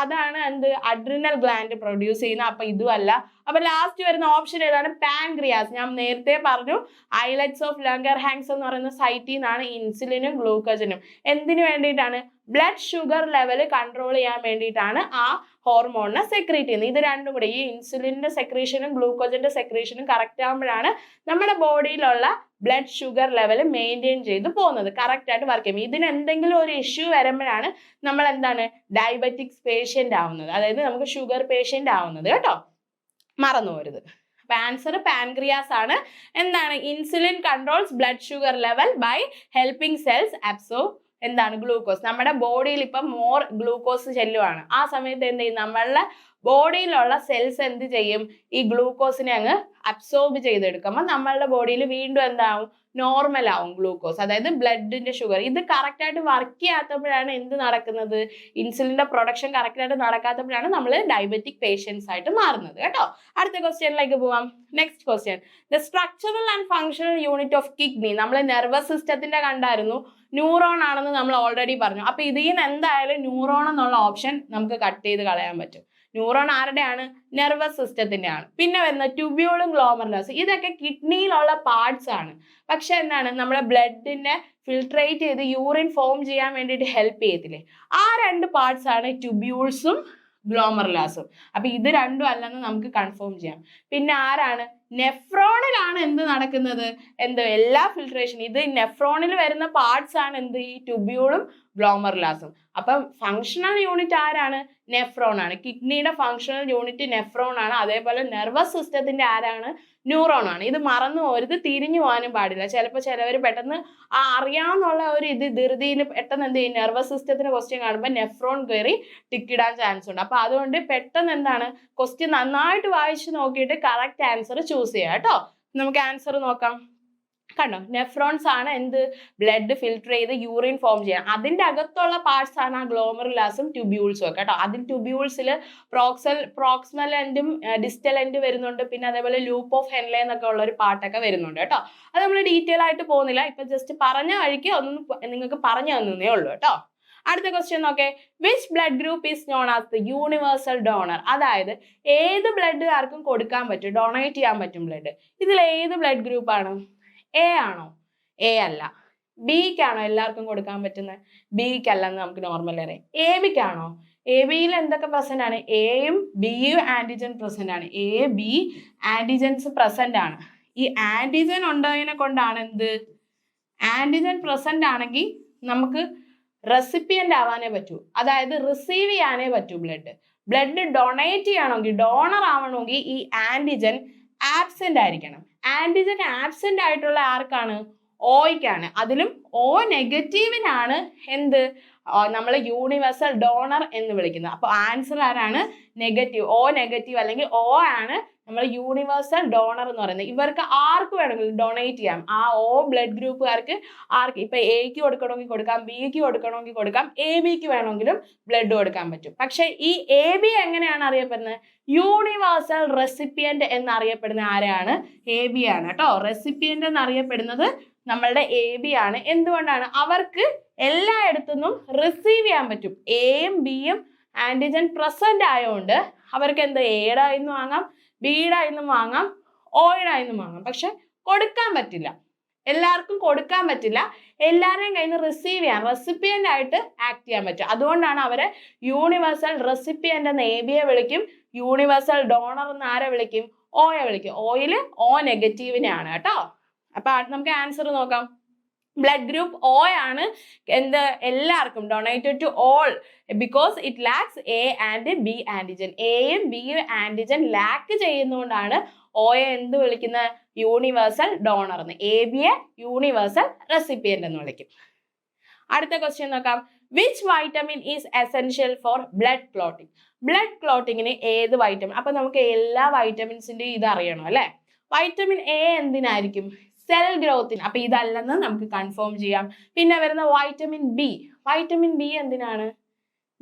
അതാണ് എന്ത്, അഡ്രിനൽ ഗ്ലാൻഡ് പ്രൊഡ്യൂസ് ചെയ്യുന്നത്. അപ്പൊ ഇതുമല്ല. അപ്പൊ ലാസ്റ്റ് വരുന്ന ഓപ്ഷൻ ഏതാണ്, പാൻക്രിയാസ്. ഞാൻ നേരത്തെ പറഞ്ഞു ഐലറ്റ്സ് ഓഫ് ലംഗർഹാങ്സ് എന്ന് പറയുന്ന സൈറ്റിൽ നിന്നാണ് ഇൻസുലിനും ഗ്ലൂക്കോജനും. എന്തിനു വേണ്ടിയിട്ടാണ്, ബ്ലഡ് ഷുഗർ ലെവൽ കൺട്രോൾ ചെയ്യാൻ വേണ്ടിയിട്ടാണ് ആ ഹോർമോണിനെ സെക്രീറ്റ് ചെയ്യുന്നത്. ഇത് രണ്ടും കൂടെ, ഈ ഇൻസുലിന്റെ സെക്രീഷനും ഗ്ലൂക്കോജന്റെ സെക്രീഷനും കറക്റ്റ് ആകുമ്പോഴാണ് നമ്മുടെ ബോഡിയിലുള്ള ബ്ലഡ് ഷുഗർ ലെവൽ മെയിൻറ്റെയിൻ ചെയ്ത് പോകുന്നത്, കറക്റ്റ് ആയിട്ട് വർക്ക് ചെയ്യും. ഇതിന് എന്തെങ്കിലും ഒരു ഇഷ്യൂ വരുമ്പോഴാണ് നമ്മൾ എന്താണ്, ഡയബറ്റിക്സ് പേഷ്യന്റ് ആവുന്നത്, അതായത് നമുക്ക് ഷുഗർ പേഷ്യന്റ് ആവുന്നത് കേട്ടോ, മറന്നു പോരുത്. അപ്പൊ ആൻസർ പാൻക്രിയാസ് ആണ്. എന്താണ്, insulin controls blood sugar level by helping cells absorb എന്താണ്, ഗ്ലൂക്കോസ്. നമ്മുടെ ബോഡിയിൽ ഇപ്പം മോർ ഗ്ലൂക്കോസ് ചെല്ലുവാണ്, ആ സമയത്ത് എന്ത് ചെയ്യും, നമ്മളുടെ ബോഡിയിലുള്ള സെൽസ് എന്ത് ചെയ്യും, ഈ ഗ്ലൂക്കോസിനെ അങ്ങ് അബ്സോർബ് ചെയ്തെടുക്കുമ്പോൾ നമ്മളുടെ ബോഡിയിൽ വീണ്ടും എന്താവും, നോർമൽ ആവും ഗ്ലൂക്കോസ്, അതായത് ബ്ലഡിന്റെ ഷുഗർ. ഇത് കറക്റ്റ് ആയിട്ട് വർക്ക് ചെയ്യാത്തപ്പോഴാണ് എന്ത് നടക്കുന്നത്, ഇൻസുലിന്റെ പ്രൊഡക്ഷൻ കറക്റ്റ് ആയിട്ട് നടക്കാത്തപ്പോഴാണ് നമ്മൾ ഡയബറ്റിക് പേഷ്യൻസ് ആയിട്ട് മാറുന്നത് കേട്ടോ. അടുത്ത ക്വസ്റ്റ്യനിലേക്ക് പോവാം. Next question, the structural and functional unit of kidney. നമ്മൾ നെർവസ് സിസ്റ്റത്തിന്റെ കണ്ടായിരുന്നു, ന്യൂറോൺ ആണെന്ന് നമ്മൾ ഓൾറെഡി പറഞ്ഞു. അപ്പൊ ഇതിൽ നിന്ന് എന്തായാലും ന്യൂറോൺ എന്നുള്ള ഓപ്ഷൻ നമുക്ക് കട്ട് ചെയ്ത് കളയാൻ പറ്റും. ന്യൂറോൺ ആരുടെയാണ്, നെർവസ് സിസ്റ്റത്തിന്റെ ആണ്. പിന്നെ വരുന്ന ട്യൂബ്യൂളും ഗ്ലോമർലസ്, ഇതൊക്കെ കിഡ്നിയിലുള്ള പാർട്സ് ആണ്. പക്ഷെ എന്താണ്, നമ്മുടെ ബ്ലഡിനെ ഫിൽട്രേറ്റ് ചെയ്ത് യൂറിൻ ഫോം ചെയ്യാൻ വേണ്ടിയിട്ട് ഹെൽപ്പ് ചെയ്യത്തില്ലേ, ആ രണ്ട് പാർട്സ് ആണ് ട്യൂബ്യൂൾസും ഗ്ലോമർലാസും. അപ്പൊ ഇത് രണ്ടും അല്ലെന്ന് നമുക്ക് കൺഫേം ചെയ്യാം. പിന്നെ ആരാണ്, നെഫ്രോണിലാണ് എന്ത് നടക്കുന്നത്, എല്ലാ ഫിൽട്രേഷൻ, ഇത് നെഫ്രോണിൽ വരുന്ന പാർട്സ് ആണ് എന്ത്, ഈ ട്യൂബ്യൂളും ഗ്ലോമർലാസും. അപ്പം ഫങ്ഷണൽ യൂണിറ്റ് ആരാണ്, നെഫ്രോൺ ആണ്. കിഡ്നിയുടെ ഫങ്ഷണൽ യൂണിറ്റ് നെഫ്രോൺ ആണ്. അതേപോലെ നെർവസ് സിസ്റ്റത്തിന്റെ ആരാണ്, ന്യൂറോൺ ആണ്. ഇത് മറന്നു പോരുത്, തിരിഞ്ഞു പോകാനും പാടില്ല. ചിലപ്പോൾ ചിലവർ പെട്ടെന്ന് അറിയാവുന്നുള്ള ഒരു ധൃതിയിൽ പെട്ടെന്ന് എന്ത് ചെയ്യും, നെർവസ് സിസ്റ്റത്തിന്റെ ക്വസ്റ്റ്യൻ കാണുമ്പോൾ നെഫ്രോൺ കയറി ടിക്കിടാൻ ചാൻസ് ഉണ്ട്. അപ്പൊ അതുകൊണ്ട് പെട്ടെന്ന് എന്താണ്, ക്വസ്റ്റ്യൻ നന്നായിട്ട് വായിച്ചു നോക്കിയിട്ട് കറക്റ്റ് ആൻസർ ചൂസ് ചെയ്യാം കേട്ടോ. നമുക്ക് ആൻസർ നോക്കാം. കണ്ടോ, നെഫ്രോൺസ് ആണ് എന്ത്, ബ്ലഡ് ഫിൽട്ടർ ചെയ്ത് യൂറിൻ ഫോം ചെയ്യാൻ. അതിന്റെ അകത്തുള്ള പാർട്സ് ആണ് ആ ഗ്ലോമറുലാസും ട്യൂബ്യൂൾസും ഒക്കെ കേട്ടോ. അതിൽ ട്യൂബ്യൂൾസിൽ പ്രോക്സിമൽ എൻഡും ഡിസ്റ്റൽ എൻഡ് വരുന്നുണ്ട്. പിന്നെ അതേപോലെ ലൂപ്പ് ഓഫ് ഹെൻലെ എന്നൊക്കെ ഉള്ള ഒരു പാർട്ടൊക്കെ വരുന്നുണ്ട് കേട്ടോ. അത് നമ്മൾ ഡീറ്റെയിൽ ആയിട്ട് പോകുന്നില്ല, ഇപ്പൊ ജസ്റ്റ് പറഞ്ഞ വഴിക്ക് ഒന്നും നിങ്ങൾക്ക് പറഞ്ഞു തന്നേ ഉള്ളൂ കേട്ടോ. അടുത്ത ക്വസ്റ്റ്യൻ നോക്കേ, which blood group is known as the universal donor. അതായത് ഏത് ബ്ലഡ് ആർക്കും കൊടുക്കാൻ പറ്റും, ഡൊണേറ്റ് ചെയ്യാൻ പറ്റും ബ്ലഡ്. ഇതിൽ ഏത് ബ്ലഡ് ഗ്രൂപ്പ് ആണ്, എ ആണോ, എ അല്ല. ബിക്കാണോ എല്ലാവർക്കും കൊടുക്കാൻ പറ്റുന്നത്, ബിക്കല്ലെന്ന് നമുക്ക് നോർമൽ അറിയാം. എ ബിക്കാണോ, എ ബിയിൽ എന്തൊക്കെ പ്രസന്റ് ആണ്, എയും ബിയും ആന്റിജൻ പ്രസന്റ് ആണ്. എ ബി ആന്റിജൻസ് പ്രസന്റ് ആണ്. ഈ ആന്റിജൻ ഉണ്ടതിനെ കൊണ്ടാണ് എന്ത്, ആന്റിജൻ പ്രസന്റ് ആണെങ്കിൽ നമുക്ക് റെസിപ്പിയന്റ് ആവാനേ പറ്റൂ, അതായത് റിസീവ് ചെയ്യാനേ പറ്റൂ ബ്ലഡ് ഡൊണേറ്റ് ചെയ്യണമെങ്കിൽ, ഡോണർ ആവണമെങ്കിൽ ഈ ആന്റിജൻ ആബ്സെന്റ് ആയിരിക്കണം. ആന്റിജൻ ആബ്സെന്റ് ആയിട്ടുള്ള ആർക്കാണ്, ഓയ്ക്കാണ്. അതിലും ഓ നെഗറ്റീവിനാണ് എന്ത്, നമ്മൾ യൂണിവേഴ്സൽ ഡോണർ എന്ന് വിളിക്കുന്നത്. അപ്പൊ ആൻസർ ആരാണ്, നെഗറ്റീവ്, ഓ നെഗറ്റീവ് അല്ലെങ്കിൽ ഓ ആണ് നമ്മൾ യൂണിവേഴ്സൽ ഡോണർ എന്ന് പറയുന്നത്. ഇവർക്ക് ആർക്ക് വേണമെങ്കിലും ഡൊണേറ്റ് ചെയ്യാം. ആ ഓ ബ്ലഡ് ഗ്രൂപ്പുകാർക്ക് ആർക്ക്, ഇപ്പൊ എക്ക് കൊടുക്കണമെങ്കിൽ കൊടുക്കാം, ബിക്ക് കൊടുക്കണമെങ്കിൽ കൊടുക്കാം, എ ബിക്ക് വേണമെങ്കിലും ബ്ലഡ് കൊടുക്കാൻ പറ്റും. പക്ഷെ ഈ എ ബി എങ്ങനെയാണ് അറിയപ്പെടുന്നത്, യൂണിവേഴ്സൽ റെസിപ്പിയന്റ് എന്നറിയപ്പെടുന്ന ആരാണ്, എ ബി ആണ് കേട്ടോ. റെസിപ്പിയന്റ് എന്നറിയപ്പെടുന്നത് നമ്മളുടെ എ ബി ആണ്. എന്തുകൊണ്ടാണ്, അവർക്ക് എല്ലായിടത്തുനിന്നും റിസീവ് ചെയ്യാൻ പറ്റും. എയും ബിയും ആന്റിജൻ പ്രസന്റ് ആയതുകൊണ്ട് അവർക്ക് എന്ത്, എയുടെ ആയിന്നും വാങ്ങാം, ബിയുടെ ആയിന്നും വാങ്ങാം, ഓയുടെ ആയിന്നും വാങ്ങാം. പക്ഷെ കൊടുക്കാൻ പറ്റില്ല, എല്ലാവർക്കും കൊടുക്കാൻ പറ്റില്ല. എല്ലാവരെയും കയ്യിൽ നിന്ന് റിസീവ് ചെയ്യാൻ, റെസിപ്പിയന്റ് ആയിട്ട് ആക്ട് ചെയ്യാൻ പറ്റും. അതുകൊണ്ടാണ് അവരെ യൂണിവേഴ്സൽ റെസിപ്പിയന്റ് എന്ന് എ ബിയെ വിളിക്കും, യൂണിവേഴ്സൽ ഡോണർ എന്ന് ആരെ വിളിക്കും, ഓയെ വിളിക്കും. ഓയിൽ ഓ നെഗറ്റീവിനെയാണ് കേട്ടോ. അപ്പൊ നമുക്ക് ആൻസർ നോക്കാം. ബ്ലഡ് ഗ്രൂപ്പ് ഓ ആണ് എല്ലാവർക്കും donated to all because it lacks A and B antigen. എയും ബിയും ആന്റിജൻ ലാക്ക് ചെയ്യുന്നതുകൊണ്ടാണ് ഓയെ എന്ത് വിളിക്കുന്ന, യൂണിവേഴ്സൽ ഡോണർ എന്ന്. എ ബിയെ യൂണിവേഴ്സൽ റെസിപ്പിയന്റ് എന്ന് വിളിക്കും. അടുത്ത ക്വസ്റ്റ്യൻ നോക്കാം. Which vitamin is essential for blood clotting. Blood ക്ലോട്ടിങ്ങിന് ഏത് വൈറ്റമിൻ, അപ്പൊ നമുക്ക് എല്ലാ വൈറ്റമിൻസിന്റെയും ഇത് അറിയണം അല്ലെ. വൈറ്റമിൻ എ എന്തിനായിരിക്കും, സെൽ ഗ്രോത്തിന്. അപ്പൊ ഇതല്ലെന്ന് നമുക്ക് കൺഫേം ചെയ്യാം. പിന്നെ വരുന്ന വൈറ്റമിൻ ബി. വൈറ്റമിൻ ബി എന്തിനാണ്,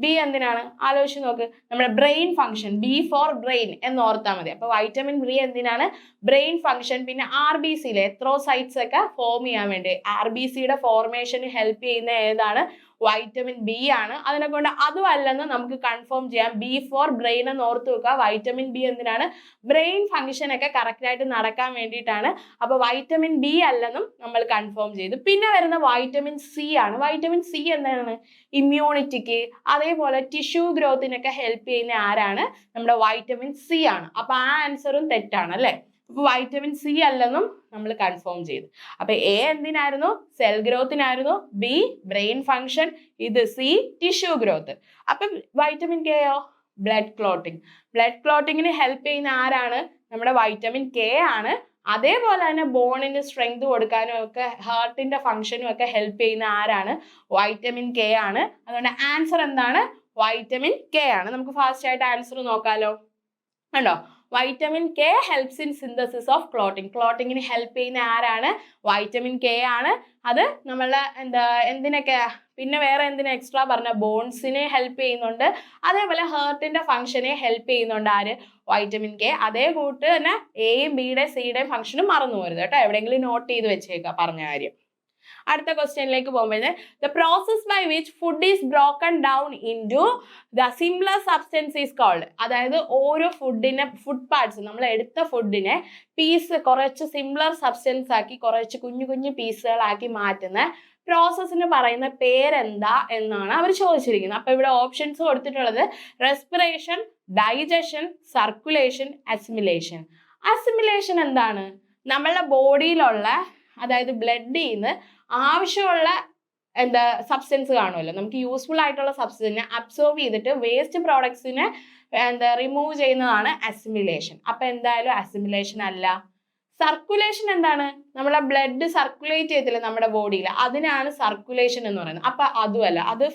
ബി എന്തിനാണ് ആലോചിച്ച് നോക്ക്, നമ്മുടെ brain function, B four brain എന്ന് ഓർത്താൽ മതി. അപ്പൊ വൈറ്റമിൻ ബി എന്തിനാണ്, ബ്രെയിൻ ഫംഗ്ഷൻ. പിന്നെ RBCയിലെ എത്രോസൈറ്റ്സ് ഒക്കെ ഫോം ചെയ്യാൻ വേണ്ടി, RBCയുടെ ഫോർമേഷന് ഹെൽപ്പ് ചെയ്യുന്ന ഏതാണ്, വൈറ്റമിൻ ബി ആണ്. അതിനെ കൊണ്ട് അതും അല്ലെന്ന് നമുക്ക് കൺഫേം ചെയ്യാം. ബി ഫോർ ബ്രെയിൻ എന്ന് ഓർത്ത് വെക്കുക. വൈറ്റമിൻ ബി എന്തിനാണ്, ബ്രെയിൻ ഫംഗ്ഷൻ ഒക്കെ കറക്റ്റ് ആയിട്ട് നടക്കാൻ വേണ്ടിയിട്ടാണ്. അപ്പൊ വൈറ്റമിൻ ബി അല്ലെന്നും നമ്മൾ കൺഫേം ചെയ്തു. പിന്നെ വരുന്ന വൈറ്റമിൻ സി ആണ്. വൈറ്റമിൻ സി എന്താണ്, ഇമ്മ്യൂണിറ്റിക്ക് അതേപോലെ ടിഷ്യൂ ഗ്രോത്തിനൊക്കെ ഹെൽപ്പ് ചെയ്യുന്ന ആരാണ്, നമ്മുടെ വൈറ്റമിൻ സി ആണ്. അപ്പൊ ആ ആൻസറും തെറ്റാണ് അല്ലെ. അപ്പൊ വൈറ്റമിൻ സി അല്ലെന്നും നമ്മൾ കൺഫേം ചെയ്തു. അപ്പൊ എ എന്തിനായിരുന്നു, സെൽ ഗ്രോത്തിനായിരുന്നു, ബി ബ്രെയിൻ ഫംഗ്ഷൻ, ഇത് സി ടിഷ്യൂ ഗ്രോത്ത്. അപ്പൊ വൈറ്റമിൻ കെയോ, ബ്ലഡ് ക്ലോട്ടിങ്. ബ്ലഡ് ക്ലോട്ടിങ്ങിന് ഹെൽപ്പ് ചെയ്യുന്ന ആരാണ്, നമ്മുടെ വൈറ്റമിൻ കെ ആണ്. അതേപോലെ തന്നെ ബോണിന് സ്ട്രെങ്ത് കൊടുക്കാനും ഒക്കെ ഹാർട്ടിന്റെ ഫംഗ്ഷനും ഒക്കെ ഹെൽപ്പ് ചെയ്യുന്ന ആരാണ്, വൈറ്റമിൻ കെ ആണ്. അതുകൊണ്ട് ആൻസർ എന്താണ്, വൈറ്റമിൻ കെ ആണ്. നമുക്ക് ഫാസ്റ്റ് ആയിട്ട് ആൻസർ നോക്കാലോ. കണ്ടോ, vitamin K helps in synthesis of clotting. ക്ലോട്ടിങ്ങിന് ഹെൽപ്പ് ചെയ്യുന്ന ആരാണ്, വൈറ്റമിൻ കെ ആണ്. അത് നമ്മളുടെ എന്തിനൊക്കെ, പിന്നെ വേറെ എന്തിനാ എക്സ്ട്രാ പറഞ്ഞ, ബോൺസിനെ ഹെൽപ്പ് ചെയ്യുന്നുണ്ട്. അതേപോലെ ഹാർട്ടിന്റെ ഫംഗ്ഷനെ ഹെൽപ്പ് ചെയ്യുന്നുണ്ട് ആര്, വൈറ്റമിൻ കെ. അതേ കൂട്ട് തന്നെ എയും ബിയുടെയും സിയുടെയും ഫംഗ്ഷനും മറന്നു പോരുത് കേട്ടോ, എവിടെയെങ്കിലും നോട്ട് ചെയ്ത് വെച്ചേക്കാം പറഞ്ഞ കാര്യം. അടുത്ത ക്വസ്റ്റ്യനിലേക്ക് പോകുമ്പോൾ, the process by which food is broken down into the simpler substance is called. അതായത് ഓരോ ഫുഡ് പാർട്സ്, നമ്മൾ എടുത്ത ഫുഡിനെ കുറച്ച് സിംപ്ലർ സബ്സ്റ്റൻസ് ആക്കി കുറച്ച് കുഞ്ഞു കുഞ്ഞു പീസുകളാക്കി മാറ്റുന്ന പ്രോസസ്സിന് പറയുന്ന പേരെന്താ എന്നാണ് അവർ ചോദിച്ചിരിക്കുന്നത്. അപ്പൊ ഇവിടെ ഓപ്ഷൻസ് കൊടുത്തിട്ടുള്ളത് respiration, digestion, circulation, assimilation. Assimilation എന്താണ്, നമ്മളുടെ ബോഡിയിലുള്ള, അതായത് ബ്ലഡിൽ നിന്ന് ആവശ്യമുള്ള സബ്സ്റ്റൻസ് കാണുമല്ലോ, നമുക്ക് യൂസ്ഫുൾ ആയിട്ടുള്ള സബ്സ്റ്റൻസിനെ അബ്സോർവ് ചെയ്തിട്ട് വേസ്റ്റ് പ്രോഡക്ട്സിനെ റിമൂവ് ചെയ്യുന്നതാണ് അസിമിലേഷൻ. അപ്പൊ എന്തായാലും അസിമിലേഷൻ അല്ല. സർക്കുലേഷൻ എന്താണ്, നമ്മളെ ബ്ലഡ് സർക്കുലേറ്റ് ചെയ്തില്ല നമ്മുടെ ബോഡിയിൽ, അതിനാണ് സർക്കുലേഷൻ എന്ന് പറയുന്നത്. അപ്പൊ അതുമല്ല, അത്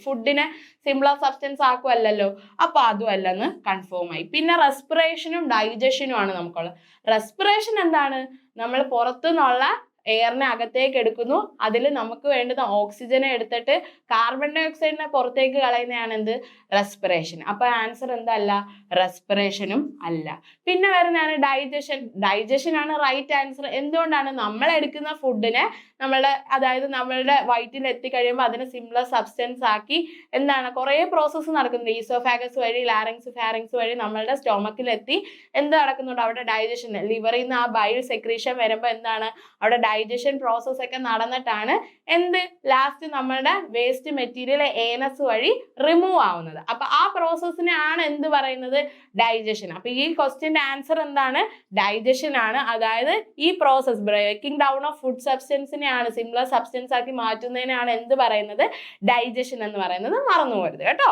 ഫുഡിനെ സിംപ്ലർ സബ്സ്റ്റൻസ് ആക്കുമല്ലോ, അപ്പൊ അതുമല്ലെന്ന് കൺഫേം ആയി. പിന്നെ റെസ്പിറേഷനും ഡൈജഷനും ആണ് നമുക്കുള്ളത്. റെസ്പിറേഷൻ എന്താണ്, നമ്മൾ പുറത്തുനിന്നുള്ള എയറിനെ അകത്തേക്ക് എടുക്കുന്നു, അതിൽ നമുക്ക് വേണ്ടുന്ന ഓക്സിജനെ എടുത്തിട്ട് കാർബൺ ഡൈ ഓക്സൈഡിനെ പുറത്തേക്ക് കളയുന്നതാണ് എന്ത്, റെസ്പിറേഷൻ. അപ്പൊ ആൻസർ എന്തല്ല, റെസ്പിറേഷനും അല്ല. പിന്നെ വരുന്നതാണ് ഡൈജഷൻ. ഡൈജഷൻ ആണ് റൈറ്റ് ആൻസർ. എന്തുകൊണ്ടാണ്, നമ്മൾ എടുക്കുന്ന ഫുഡിനെ നമ്മളുടെ വയറ്റിൽ എത്തിക്കഴിയുമ്പോൾ അതിനെ സിംപ്ലർ സബ്സ്റ്റൻസ് ആക്കി കുറേ പ്രോസസ്സ് നടക്കുന്നത്, ഈസോഫാഗസ് വഴി ലാരിങ്സ് ഫാരിങ്സ് വഴി നമ്മളുടെ സ്റ്റൊമക്കിൽ എത്തി എന്ത് നടക്കുന്നുണ്ട്, അവിടെ ഡൈജഷൻ, ലിവറിൽ നിന്ന് ആ ബൈൽ സെക്രീഷൻ വരുമ്പോൾ അവിടെ ഡൈജഷൻ പ്രോസസ് ഒക്കെ നടന്നിട്ടാണ് ലാസ്റ്റ് നമ്മളുടെ വേസ്റ്റ് മെറ്റീരിയൽ ഏനസ് വഴി റിമൂവ് ആവുന്നത്. അപ്പൊ ആ പ്രോസസ്സിനെ ആണ് എന്ത് പറയുന്നത്, ഡൈജഷൻ. അപ്പൊ ഈ ക്വസ്റ്റ്യന്റെ ആൻസർ എന്താണ്, ഡൈജഷൻ ആണ്. അതായത് ഈ process breaking down of food സബ്സ്റ്റൻസിനെ ആണ് സിംപ്ലർ സബ്സ്റ്റൻസ് ആക്കി മാറ്റുന്നതിനാണ് എന്ത് പറയുന്നത്, ഡൈജഷൻ എന്ന് പറയുന്നത്. മറന്നു പോകരുത് കേട്ടോ.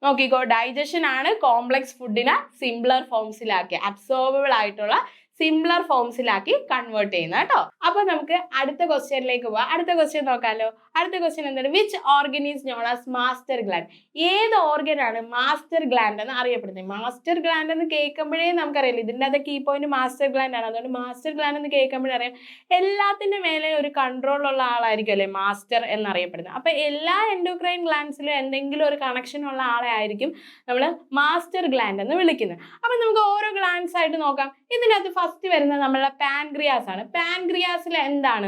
നോക്കിക്കോ, ഡൈജഷൻ ആണ് കോംപ്ലക്സ് ഫുഡിനെ സിംപ്ലർ ഫോംസിലാക്കി, അബ്സോർബിൾ ആയിട്ടുള്ള സിംപ്ലർ ഫോംസിലാക്കി കൺവേർട്ട് ചെയ്യുന്നത് കേട്ടോ. അപ്പൊ നമുക്ക് അടുത്ത ക്വസ്റ്റ്യനിലേക്ക് പോവാം. അടുത്ത ക്വസ്റ്റ്യൻ നോക്കാലോ. അടുത്ത ക്വസ്റ്റ്യൻ എന്താണ്, which organ is known as master gland. ഏത് ഓർഗൻ ആണ് മാസ്റ്റർ ഗ്ലാൻഡ് എന്ന് അറിയപ്പെടുന്നത്? മാസ്റ്റർ ഗ്ലാൻഡ് എന്ന് കേൾക്കുമ്പോഴേ നമുക്കറിയില്ല, ഇതിൻ്റെ അകത്ത് കീ പോയിന്റ് മാസ്റ്റർ ഗ്ലാൻഡ് ആണ്. അതുകൊണ്ട് മാസ്റ്റർ ഗ്ലാൻഡ് എന്ന് കേൾക്കുമ്പോഴേ അറിയാം, എല്ലാത്തിന്റെ മേലെ ഒരു കൺട്രോൾ ഉള്ള ആളായിരിക്കും അല്ലെ മാസ്റ്റർ എന്നറിയപ്പെടുന്നത്. അപ്പൊ എല്ലാ എൻഡോക്രൈൻ ഗ്ലാൻഡ്സിലും എന്തെങ്കിലും ഒരു കണക്ഷൻ ഉള്ള ആളെ ആയിരിക്കും നമ്മൾ മാസ്റ്റർ ഗ്ലാൻഡ് എന്ന് വിളിക്കുന്നത്. അപ്പൊ നമുക്ക് ഓരോ ഗ്ലാൻഡ്സ് ആയിട്ട് നോക്കാം. ഇതിനകത്ത് ഫസ്റ്റ് വരുന്നത് നമ്മളുടെ പാൻക്രിയാസ് ആണ്. പാൻക്രിയാസിൽ എന്താണ്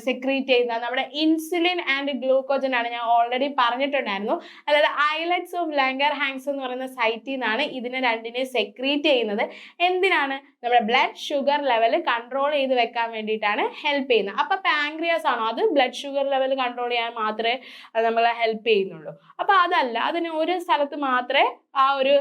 സെക്രീറ്റ് ചെയ്യുന്നത്, നമ്മുടെ ഇൻസുലിൻ ആൻഡ് ഗ്ലൂക്കോജൻ ആണ്. ഞാൻ ഓൾറെഡി പറഞ്ഞിട്ടുണ്ടായിരുന്നു. അതായത് ഐലറ്റ്സ് ഓഫ് ലാംഗർഹാൻസ് എന്ന് പറയുന്ന സൈറ്റിൽ നിന്നാണ് ഇതിനെ രണ്ടിനെ സെക്രീറ്റ് ചെയ്യുന്നത്. എന്തിനാണ്, നമ്മുടെ ബ്ലഡ് ഷുഗർ ലെവൽ കൺട്രോൾ ചെയ്ത് വെക്കാൻ വേണ്ടിയിട്ടാണ് ഹെൽപ്പ് ചെയ്യുന്നത്. അപ്പൊ പാൻക്രിയാസ് ആണോ, അത് ബ്ലഡ് ഷുഗർ ലെവൽ കൺട്രോൾ ചെയ്യാൻ മാത്രമേ നമ്മളെ ഹെൽപ്പ് ചെയ്യുന്നുള്ളൂ. അപ്പൊ അതല്ല, അതിന് ഒരു സ്ഥലത്ത് മാത്രമേ ആ ഒരു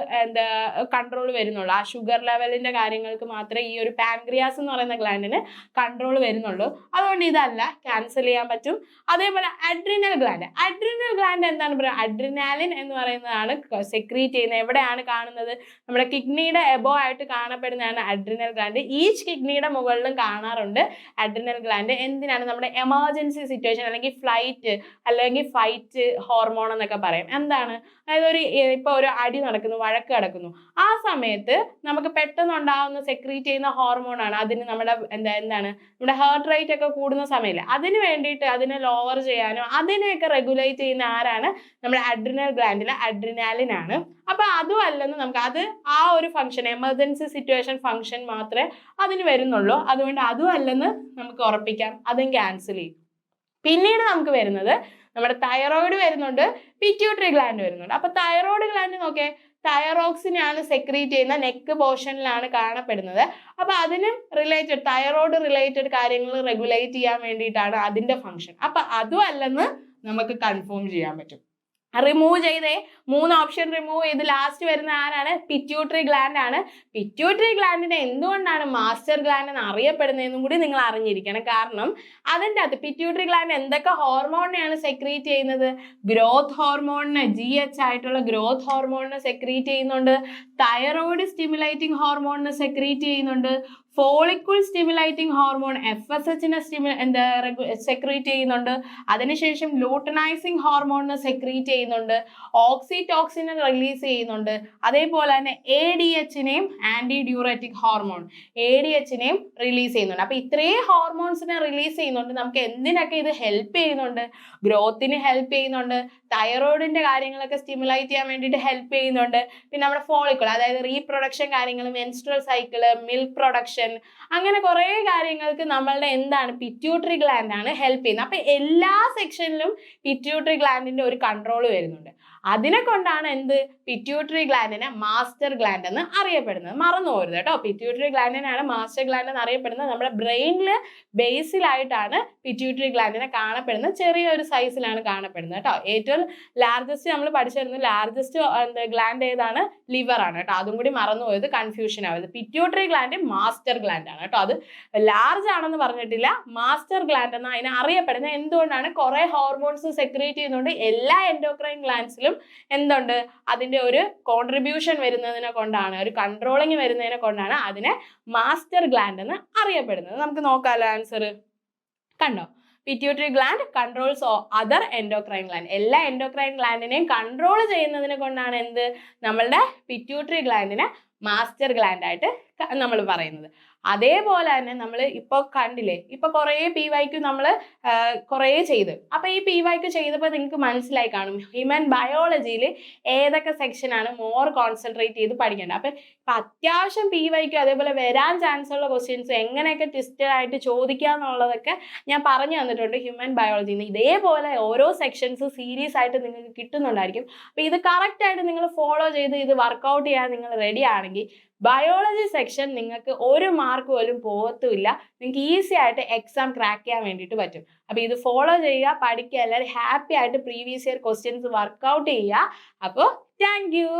കൺട്രോൾ വരുന്നുള്ളൂ. ആ ഷുഗർ ലെവലിന്റെ കാര്യങ്ങൾക്ക് മാത്രമേ ഈ ഒരു പാൻക്രിയാസ് എന്ന് പറയുന്ന ഗ്ലാൻഡിന് കൺട്രോൾ വരുന്നുള്ളൂ. അതുകൊണ്ട് ഇതല്ല, ക്യാൻസൽ ചെയ്യാൻ പറ്റും. അതേപോലെ അഡ്രിനൽ ഗ്ലാൻഡ് എന്താണ് പറയുക, അഡ്രിനാലിൻ എന്ന് പറയുന്നതാണ് സെക്രീറ്റ് ചെയ്യുന്നത്. എവിടെയാണ് കാണുന്നത്, നമ്മുടെ കിഡ്നിയുടെ എബോ ആയിട്ട് കാണപ്പെടുന്നതാണ് അഡ്രിനൽ ഗ്ലാൻഡ്. ഈച്ച് കിഡ്നിയുടെ മുകളിലും കാണാറുണ്ട് അഡ്രിനൽ ഗ്ലാൻഡ്. എന്തിനാണ്, നമ്മുടെ എമർജൻസി സിറ്റുവേഷൻ അല്ലെങ്കിൽ ഫ്ലൈറ്റ് അല്ലെങ്കിൽ ഫൈറ്റ് ഹോർമോൺ എന്നൊക്കെ പറയും. എന്താണ്, അതായത് ഇപ്പൊ ഒരു അടി അടി നടക്കുന്നു, വഴക്ക് നടക്കുന്നു. ആ സമയത്ത് നമുക്ക് പെട്ടെന്ന് ഉണ്ടാകുന്ന സെക്രീറ്റ് ചെയ്യുന്ന ഹോർമോണാണ്. അതിന് നമ്മുടെ എന്താണ് നമ്മുടെ ഹാർട്ട് റേറ്റ് ഒക്കെ കൂടുന്ന സമയമില്ല, അതിന് വേണ്ടിയിട്ട് അതിനെ ലോവർ ചെയ്യാനോ അതിനെയൊക്കെ റെഗുലേറ്റ് ചെയ്യുന്ന ആരാണ്? നമ്മുടെ അഡ്രിനൽ ഗ്ലാൻഡിലെ അഡ്രിനാലിൻ ആണ്. അപ്പൊ അതും അല്ലെന്ന് നമുക്ക് അത് ആ ഒരു ഫംഗ്ഷൻ എമർജൻസി സിറ്റുവേഷൻ ഫംഗ്ഷൻ മാത്രമേ അതിന് വരുന്നുള്ളൂ. അതുകൊണ്ട് അതും അല്ലെന്ന് നമുക്ക് ഉറപ്പിക്കാം, അതും ക്യാൻസൽ ചെയ്യും. പിന്നീട് നമുക്ക് വരുന്നത് നമ്മുടെ തൈറോയിഡ് വരുന്നുണ്ട്, പിറ്റ്യൂട്ടറി ഗ്ലാൻഡ് വരുന്നുണ്ട്. അപ്പൊ തൈറോയിഡ് ഗ്ലാൻഡ് നോക്കിയേ, തൈറോക്സിനാണ് സെക്രീറ്റ് ചെയ്യുന്ന നെക്ക് പോർഷനിലാണ് കാണപ്പെടുന്നത്. അപ്പൊ അതിനും റിലേറ്റഡ് തൈറോയിഡ് റിലേറ്റഡ് കാര്യങ്ങൾ റെഗുലേറ്റ് ചെയ്യാൻ വേണ്ടിയിട്ടാണ് അതിന്റെ ഫംഗ്ഷൻ. അപ്പൊ അതും അല്ലെന്ന് നമുക്ക് കൺഫേം ചെയ്യാൻ പറ്റും. റിമൂവ് ചെയ്തേ, 3 ഓപ്ഷൻ റിമൂവ് ചെയ്ത് ലാസ്റ്റ് വരുന്ന ആരാണ്? പിറ്റ്യൂട്ടറി ഗ്ലാൻഡ് ആണ്. പിറ്റ്യൂട്ടറി ഗ്ലാൻഡിനെ എന്തുകൊണ്ടാണ് മാസ്റ്റർ ഗ്ലാൻഡ് എന്ന് അറിയപ്പെടുന്നതെന്നും കൂടി നിങ്ങൾ അറിഞ്ഞിരിക്കണം. കാരണം അതിൻ്റെ അകത്ത് പിറ്റ്യൂട്ടറി ഗ്ലാൻഡ് എന്തൊക്കെ ഹോർമോണിനെയാണ് സെക്രീറ്റ് ചെയ്യുന്നത്? ഗ്രോത്ത് ഹോർമോണിന്, GH ആയിട്ടുള്ള ഗ്രോത്ത് ഹോർമോണിനെ സെക്രീറ്റ് ചെയ്യുന്നുണ്ട്, തൈറോയിഡ് സ്റ്റിമുലേറ്റിംഗ് ഹോർമോണിനെ സെക്രീറ്റ് ചെയ്യുന്നുണ്ട്, ഫോളിക്കിൾ സ്റ്റിമുലേറ്റിംഗ് ഹോർമോൺ FSHനെ സെക്രീറ്റ് ചെയ്യുന്നുണ്ട്, അതിനുശേഷം ലൂട്ടനൈസിങ് ഹോർമോണിനെ സെക്രീറ്റ് ചെയ്യുന്നുണ്ട്, ഓക്സിറ്റോക്സിനെ റിലീസ് ചെയ്യുന്നുണ്ട്, അതേപോലെ തന്നെ ADHനെയും ആന്റി ഡ്യൂററ്റിക് ഹോർമോൺ ADHനെയും റിലീസ് ചെയ്യുന്നുണ്ട്. അപ്പൊ ഇത്രയും ഹോർമോൺസിനെ റിലീസ് ചെയ്യുന്നുണ്ട്. നമുക്ക് എന്തിനൊക്കെ ഇത് ഹെൽപ്പ് ചെയ്യുന്നുണ്ട്? ഗ്രോത്തിന് ഹെൽപ്പ് ചെയ്യുന്നുണ്ട്, തൈറോയിഡിന്റെ കാര്യങ്ങളൊക്കെ സ്റ്റിമുലേറ്റ് ചെയ്യാൻ വേണ്ടിയിട്ട് ഹെൽപ്പ് ചെയ്യുന്നുണ്ട്, പിന്നെ നമ്മുടെ ഫോളിക്കിൾ അതായത് റീപ്രൊഡക്ഷൻ കാര്യങ്ങൾ, മെൻസ്ട്രൽ സൈക്കിള്, മിൽക്ക് പ്രൊഡക്ഷൻ, അങ്ങനെ കുറെ കാര്യങ്ങൾക്ക് നമ്മളുടെ എന്താണ് പിറ്റ്യൂട്ടറി ഗ്ലാൻഡ് ആണ് ഹെൽപ്പ് ചെയ്യുന്നത്. അപ്പൊ എല്ലാ സെക്ഷനിലും പിറ്റ്യൂട്ടറി ഗ്ലാൻഡിന്റെ ഒരു കൺട്രോൾ വരുന്നുണ്ട്. അതിനെ കൊണ്ടാണ് എന്ത് പിറ്റ്യൂട്ടറി ഗ്ലാൻഡിനെ മാസ്റ്റർ ഗ്ലാൻഡ് എന്ന് അറിയപ്പെടുന്നത്. മറന്നു പോകരുത് കേട്ടോ, പിറ്റ്യൂട്ടറി ഗ്ലാൻഡിനാണ് മാസ്റ്റർ ഗ്ലാൻഡ് എന്ന് അറിയപ്പെടുന്നത്. നമ്മുടെ ബ്രെയിനിൽ ബേസിലായിട്ടാണ് പിറ്റ്യൂട്ടറി ഗ്ലാൻഡിനെ കാണപ്പെടുന്നത്, ചെറിയൊരു സൈസിലാണ് കാണപ്പെടുന്നത് കേട്ടോ. ഏറ്റവും ലാർജസ്റ്റ് നമ്മൾ പഠിച്ചിരുന്നു, ലാർജസ്റ്റ് ഗ്ലാൻഡ് ഏതാണ്? ലിവർ ആണ് കേട്ടോ. അതും കൂടി മറന്നു പോയത്, കൺഫ്യൂഷൻ ആവരുത്. പിറ്റ്യൂട്ടറി ഗ്ലാൻഡ് മാസ്റ്റർ ഗ്ലാൻഡ് ആണ് കേട്ടോ. അത് ലാർജ് ആണെന്ന് പറഞ്ഞിട്ടില്ല, മാസ്റ്റർ ഗ്ലാൻഡ് എന്ന് അതിനെ അറിയപ്പെടുന്നത്. എന്തുകൊണ്ടാണ്? കുറെ ഹോർമോൺസ് സെക്രീറ്റ് ചെയ്യുന്നുണ്ട്. എല്ലാ എൻഡോക്രൈൻ ഗ്ലാൻഡ്സിലും എന്തുണ്ട്? അതിന്റെ ഒരു കോൺട്രിബ്യൂഷൻ വരുന്നതിനെ കൊണ്ടാണ്, ഒരു കൺട്രോളിങ് വരുന്നതിനെ കൊണ്ടാണ് അതിനെ മാസ്റ്റർ ഗ്ലാൻഡ് എന്ന് അറിയപ്പെടുന്നത്. നമുക്ക് നോക്കാമല്ലോ ആൻസർ. കണ്ടോ, pituitary gland controls other endocrine gland. എല്ലാ എൻഡോക്രൈൻ ഗ്ലാൻഡിനെയും കൺട്രോൾ ചെയ്യുന്നതിനെ കൊണ്ടാണ് എന്ത് നമ്മളുടെ പിറ്റ്യൂട്ടറി ഗ്ലാൻഡിനെ മാസ്റ്റർ ഗ്ലാൻഡ് ആയിട്ട് നമ്മൾ പറയുന്നത്. അതേപോലെ തന്നെ നമ്മൾ ഇപ്പോൾ കണ്ടില്ലേ, ഇപ്പൊ കുറേ PYQ നമ്മൾ കുറേ ചെയ്ത്. അപ്പൊ ഈ PYQ ചെയ്തപ്പോൾ നിങ്ങൾക്ക് മനസ്സിലായി കാണും ഹ്യൂമൻ ബയോളജിയിൽ ഏതൊക്കെ സെക്ഷനാണ് മോർ കോൺസെൻട്രേറ്റ് ചെയ്ത് പഠിക്കേണ്ടത്. അപ്പൊ അത്യാവശ്യം PYQ അതേപോലെ വരാൻ ചാൻസ് ഉള്ള ക്വസ്റ്റ്യൻസ് എങ്ങനെയൊക്കെ ട്വിസ്റ്റഡ് ആയിട്ട് ചോദിക്കാന്നുള്ളതൊക്കെ ഞാൻ പറഞ്ഞു തന്നിട്ടുണ്ട് ഹ്യൂമൻ ബയോളജിയിൽ നിന്ന്. ഇതേപോലെ ഓരോ സെക്ഷൻസ് സീരീസ് ആയിട്ട് നിങ്ങൾക്ക് കിട്ടുന്നുണ്ടായിരിക്കും. അപ്പൊ ഇത് കറക്റ്റ് ആയിട്ട് നിങ്ങൾ ഫോളോ ചെയ്ത് ഇത് വർക്കൗട്ട് ചെയ്യാൻ നിങ്ങൾ റെഡി ആണെങ്കിൽ ബയോളജി സെക്ഷൻ നിങ്ങൾക്ക് ഒരു മാർക്ക് പോലും പോകത്തുമില്ല. നിങ്ങൾക്ക് ഈസി ആയിട്ട് എക്സാം ക്രാക്ക് ചെയ്യാൻ വേണ്ടിയിട്ട് പറ്റും. അപ്പോൾ ഇത് ഫോളോ ചെയ്യുക, പഠിക്കുക, എല്ലാവരും ഹാപ്പി ആയിട്ട് പ്രീവിയസ് ഇയർ ക്വസ്റ്റ്യൻസ് വർക്കൗട്ട് ചെയ്യുക. അപ്പോൾ താങ്ക് യു.